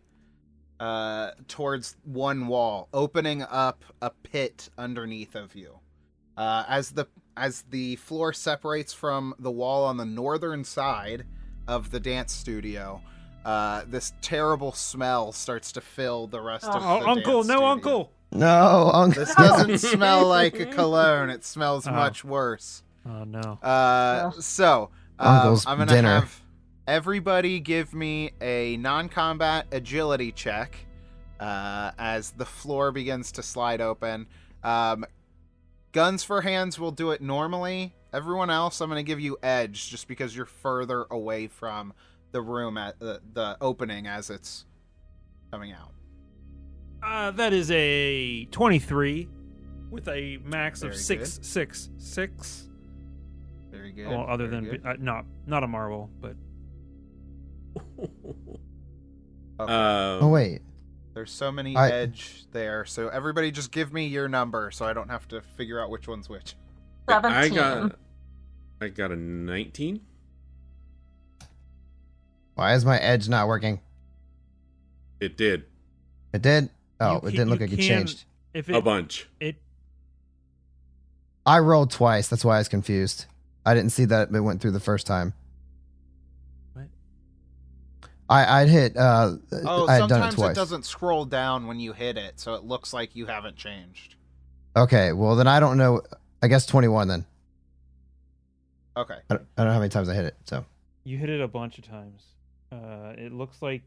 S3: towards one wall, opening up a pit underneath of you. As the floor separates from the wall on the northern side of the dance studio, this terrible smell starts to fill the rest of the
S2: Uncle,
S3: dance
S2: no
S3: studio.
S2: Uncle.
S1: no, uncle.
S3: This doesn't smell like a cologne. It smells much worse.
S2: Oh no.
S3: So
S1: Uncle's
S3: I'm gonna
S1: dinner.
S3: have everybody give me a non-combat agility check as the floor begins to slide open. Guns for Hands will do it normally. Everyone else, I'm gonna give you edge just because you're further away from the room at the opening as it's coming out.
S2: That is a 23 with a max of
S3: Very
S2: 666.
S3: Very good.
S2: Well, other
S3: very
S2: than
S3: good.
S2: not a marble, but
S3: Okay.
S1: Oh wait,
S3: There's so many
S1: I-
S3: edge there, so everybody just give me your number so I don't have to figure out which one's which.
S5: 17.
S4: I got a 19.
S1: why is my edge not working?
S4: It did
S1: It did. Oh,
S2: You
S1: it
S2: can-
S1: didn't look
S2: you
S1: like it
S2: can-
S1: changed.
S2: if
S4: a bunch.
S1: I rolled twice. That's why I was confused. I didn't see that it went through the first time.
S2: What?
S1: I'd hit.
S3: Oh,
S1: I had done it
S3: sometimes
S1: twice.
S3: it doesn't scroll down when you hit it, so it looks like you haven't changed.
S1: Okay, well then I don't know. I guess 21 then.
S3: Okay.
S1: I don't know how many times I hit it, so
S2: you hit it a bunch of times. It looks like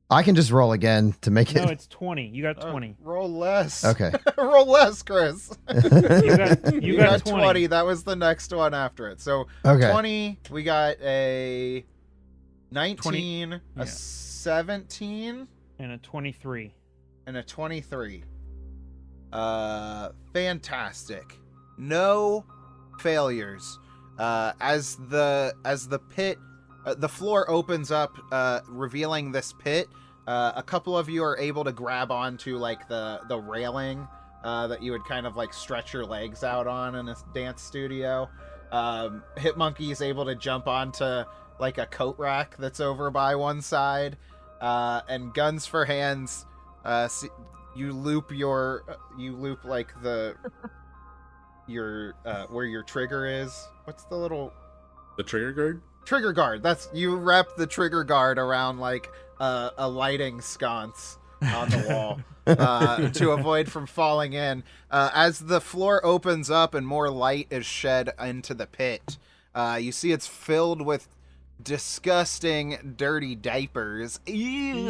S1: I can just roll again to make
S2: no,
S1: it.
S2: it's 20. You got 20.
S3: Roll less.
S1: Okay.
S3: Roll less, Chris.
S2: You got
S3: 20. That was the next one after it. So
S1: Okay.
S3: 20, we got a 19,
S2: 20,
S3: a
S2: yeah.
S3: 17,
S2: And a 23.
S3: and a 23. Fantastic. No failures. As the pit, the floor opens up, revealing this pit. A couple of you are able to grab onto like the railing that you would kind of like stretch your legs out on in a dance studio. Hit Monkey is able to jump onto like a coat rack that's over by one side, and Guns for Hands. You loop like your where your trigger is. What's the little
S4: The trigger guard?
S3: trigger guard? That's you wrap the trigger guard around like a lighting sconce on the wall to avoid from falling in. As the floor opens up and more light is shed into the pit, you see it's filled with disgusting, dirty diapers. Ew,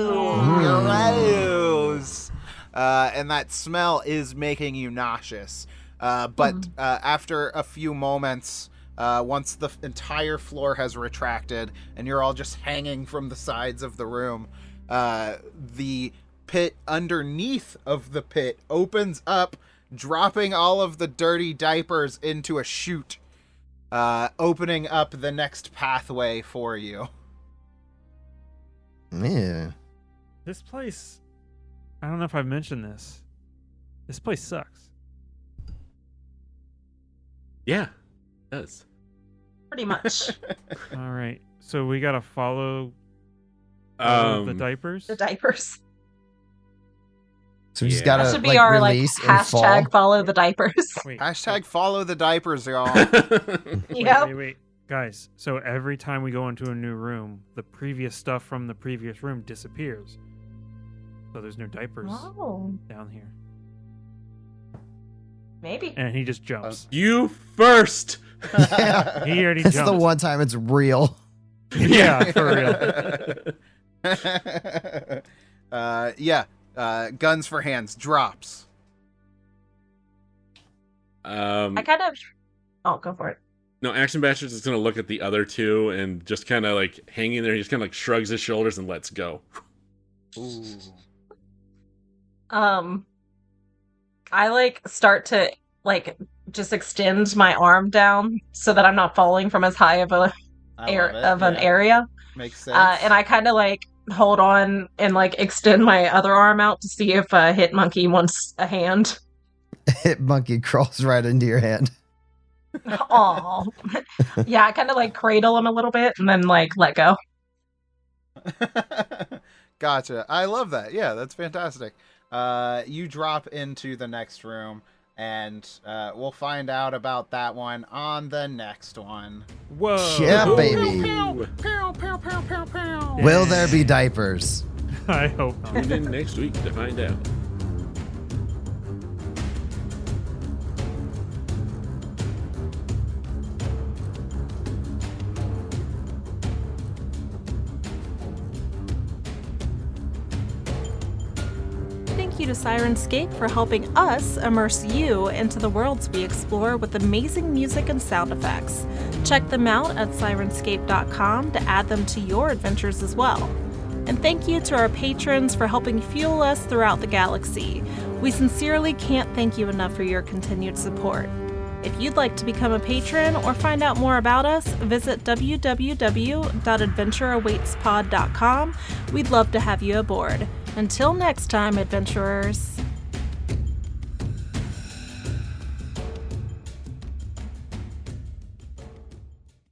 S3: gross. And that smell is making you nauseous. But after a few moments, once the entire floor has retracted and you're all just hanging from the sides of the room, the pit underneath of the pit opens up dropping all of the dirty diapers into a chute, opening up the next pathway for you.
S1: Yeah.
S2: This place, I don't know if I've mentioned this. This place sucks.
S4: Yeah, it does.
S5: Pretty much.
S2: All right. So we got to follow the diapers?
S5: The diapers.
S1: So we just
S4: Yeah.
S5: That
S1: gotta
S5: should be our
S1: release and fall.
S5: hashtag follow the diapers.
S2: Wait.
S3: Hashtag follow the diapers, y'all.
S5: Yep.
S2: Wait. Guys, so every time we go into a new room, the previous stuff from the previous room disappears. So there's no diapers
S5: Oh,
S2: down here.
S5: maybe.
S2: And he just jumps.
S4: You first.
S1: Yeah.
S2: He already
S1: It's
S2: jumped.
S1: the one time it's real.
S2: Yeah, for real.
S3: Guns for hands drops.
S5: I kind of. Oh, go for it.
S4: No, Action Bastards is gonna look at the other two and just kind of like hanging there. He just kind of like shrugs his shoulders and lets go.
S3: Ooh.
S5: I start to just extend my arm down so that I'm not falling from as high of an area.
S3: Makes sense.
S5: And I kind of hold on and extend my other arm out to see if Hit Monkey wants a hand.
S1: Hit monkey crawls right into your hand.
S5: Aw. Yeah, I kind of cradle him a little bit and then let go.
S3: Gotcha. I love that. Yeah, that's fantastic. You drop into the next room, and we'll find out about that one on the next one.
S2: Whoa.
S1: Yeah,
S4: Ooh.
S1: baby.
S3: Pow, pow, pow, pow, pow.
S1: Will there be diapers?
S2: I hope not.
S4: Tune in next week to find out.
S8: Thank you to Sirenscape for helping us immerse you into the worlds we explore with amazing music and sound effects. Check them out at Sirenscape.com to add them to your adventures as well. And thank you to our patrons for helping fuel us throughout the galaxy. We sincerely can't thank you enough for your continued support. If you'd like to become a patron or find out more about us, visit www.adventureawaitspod.com. We'd love to have you aboard. Until next time, adventurers.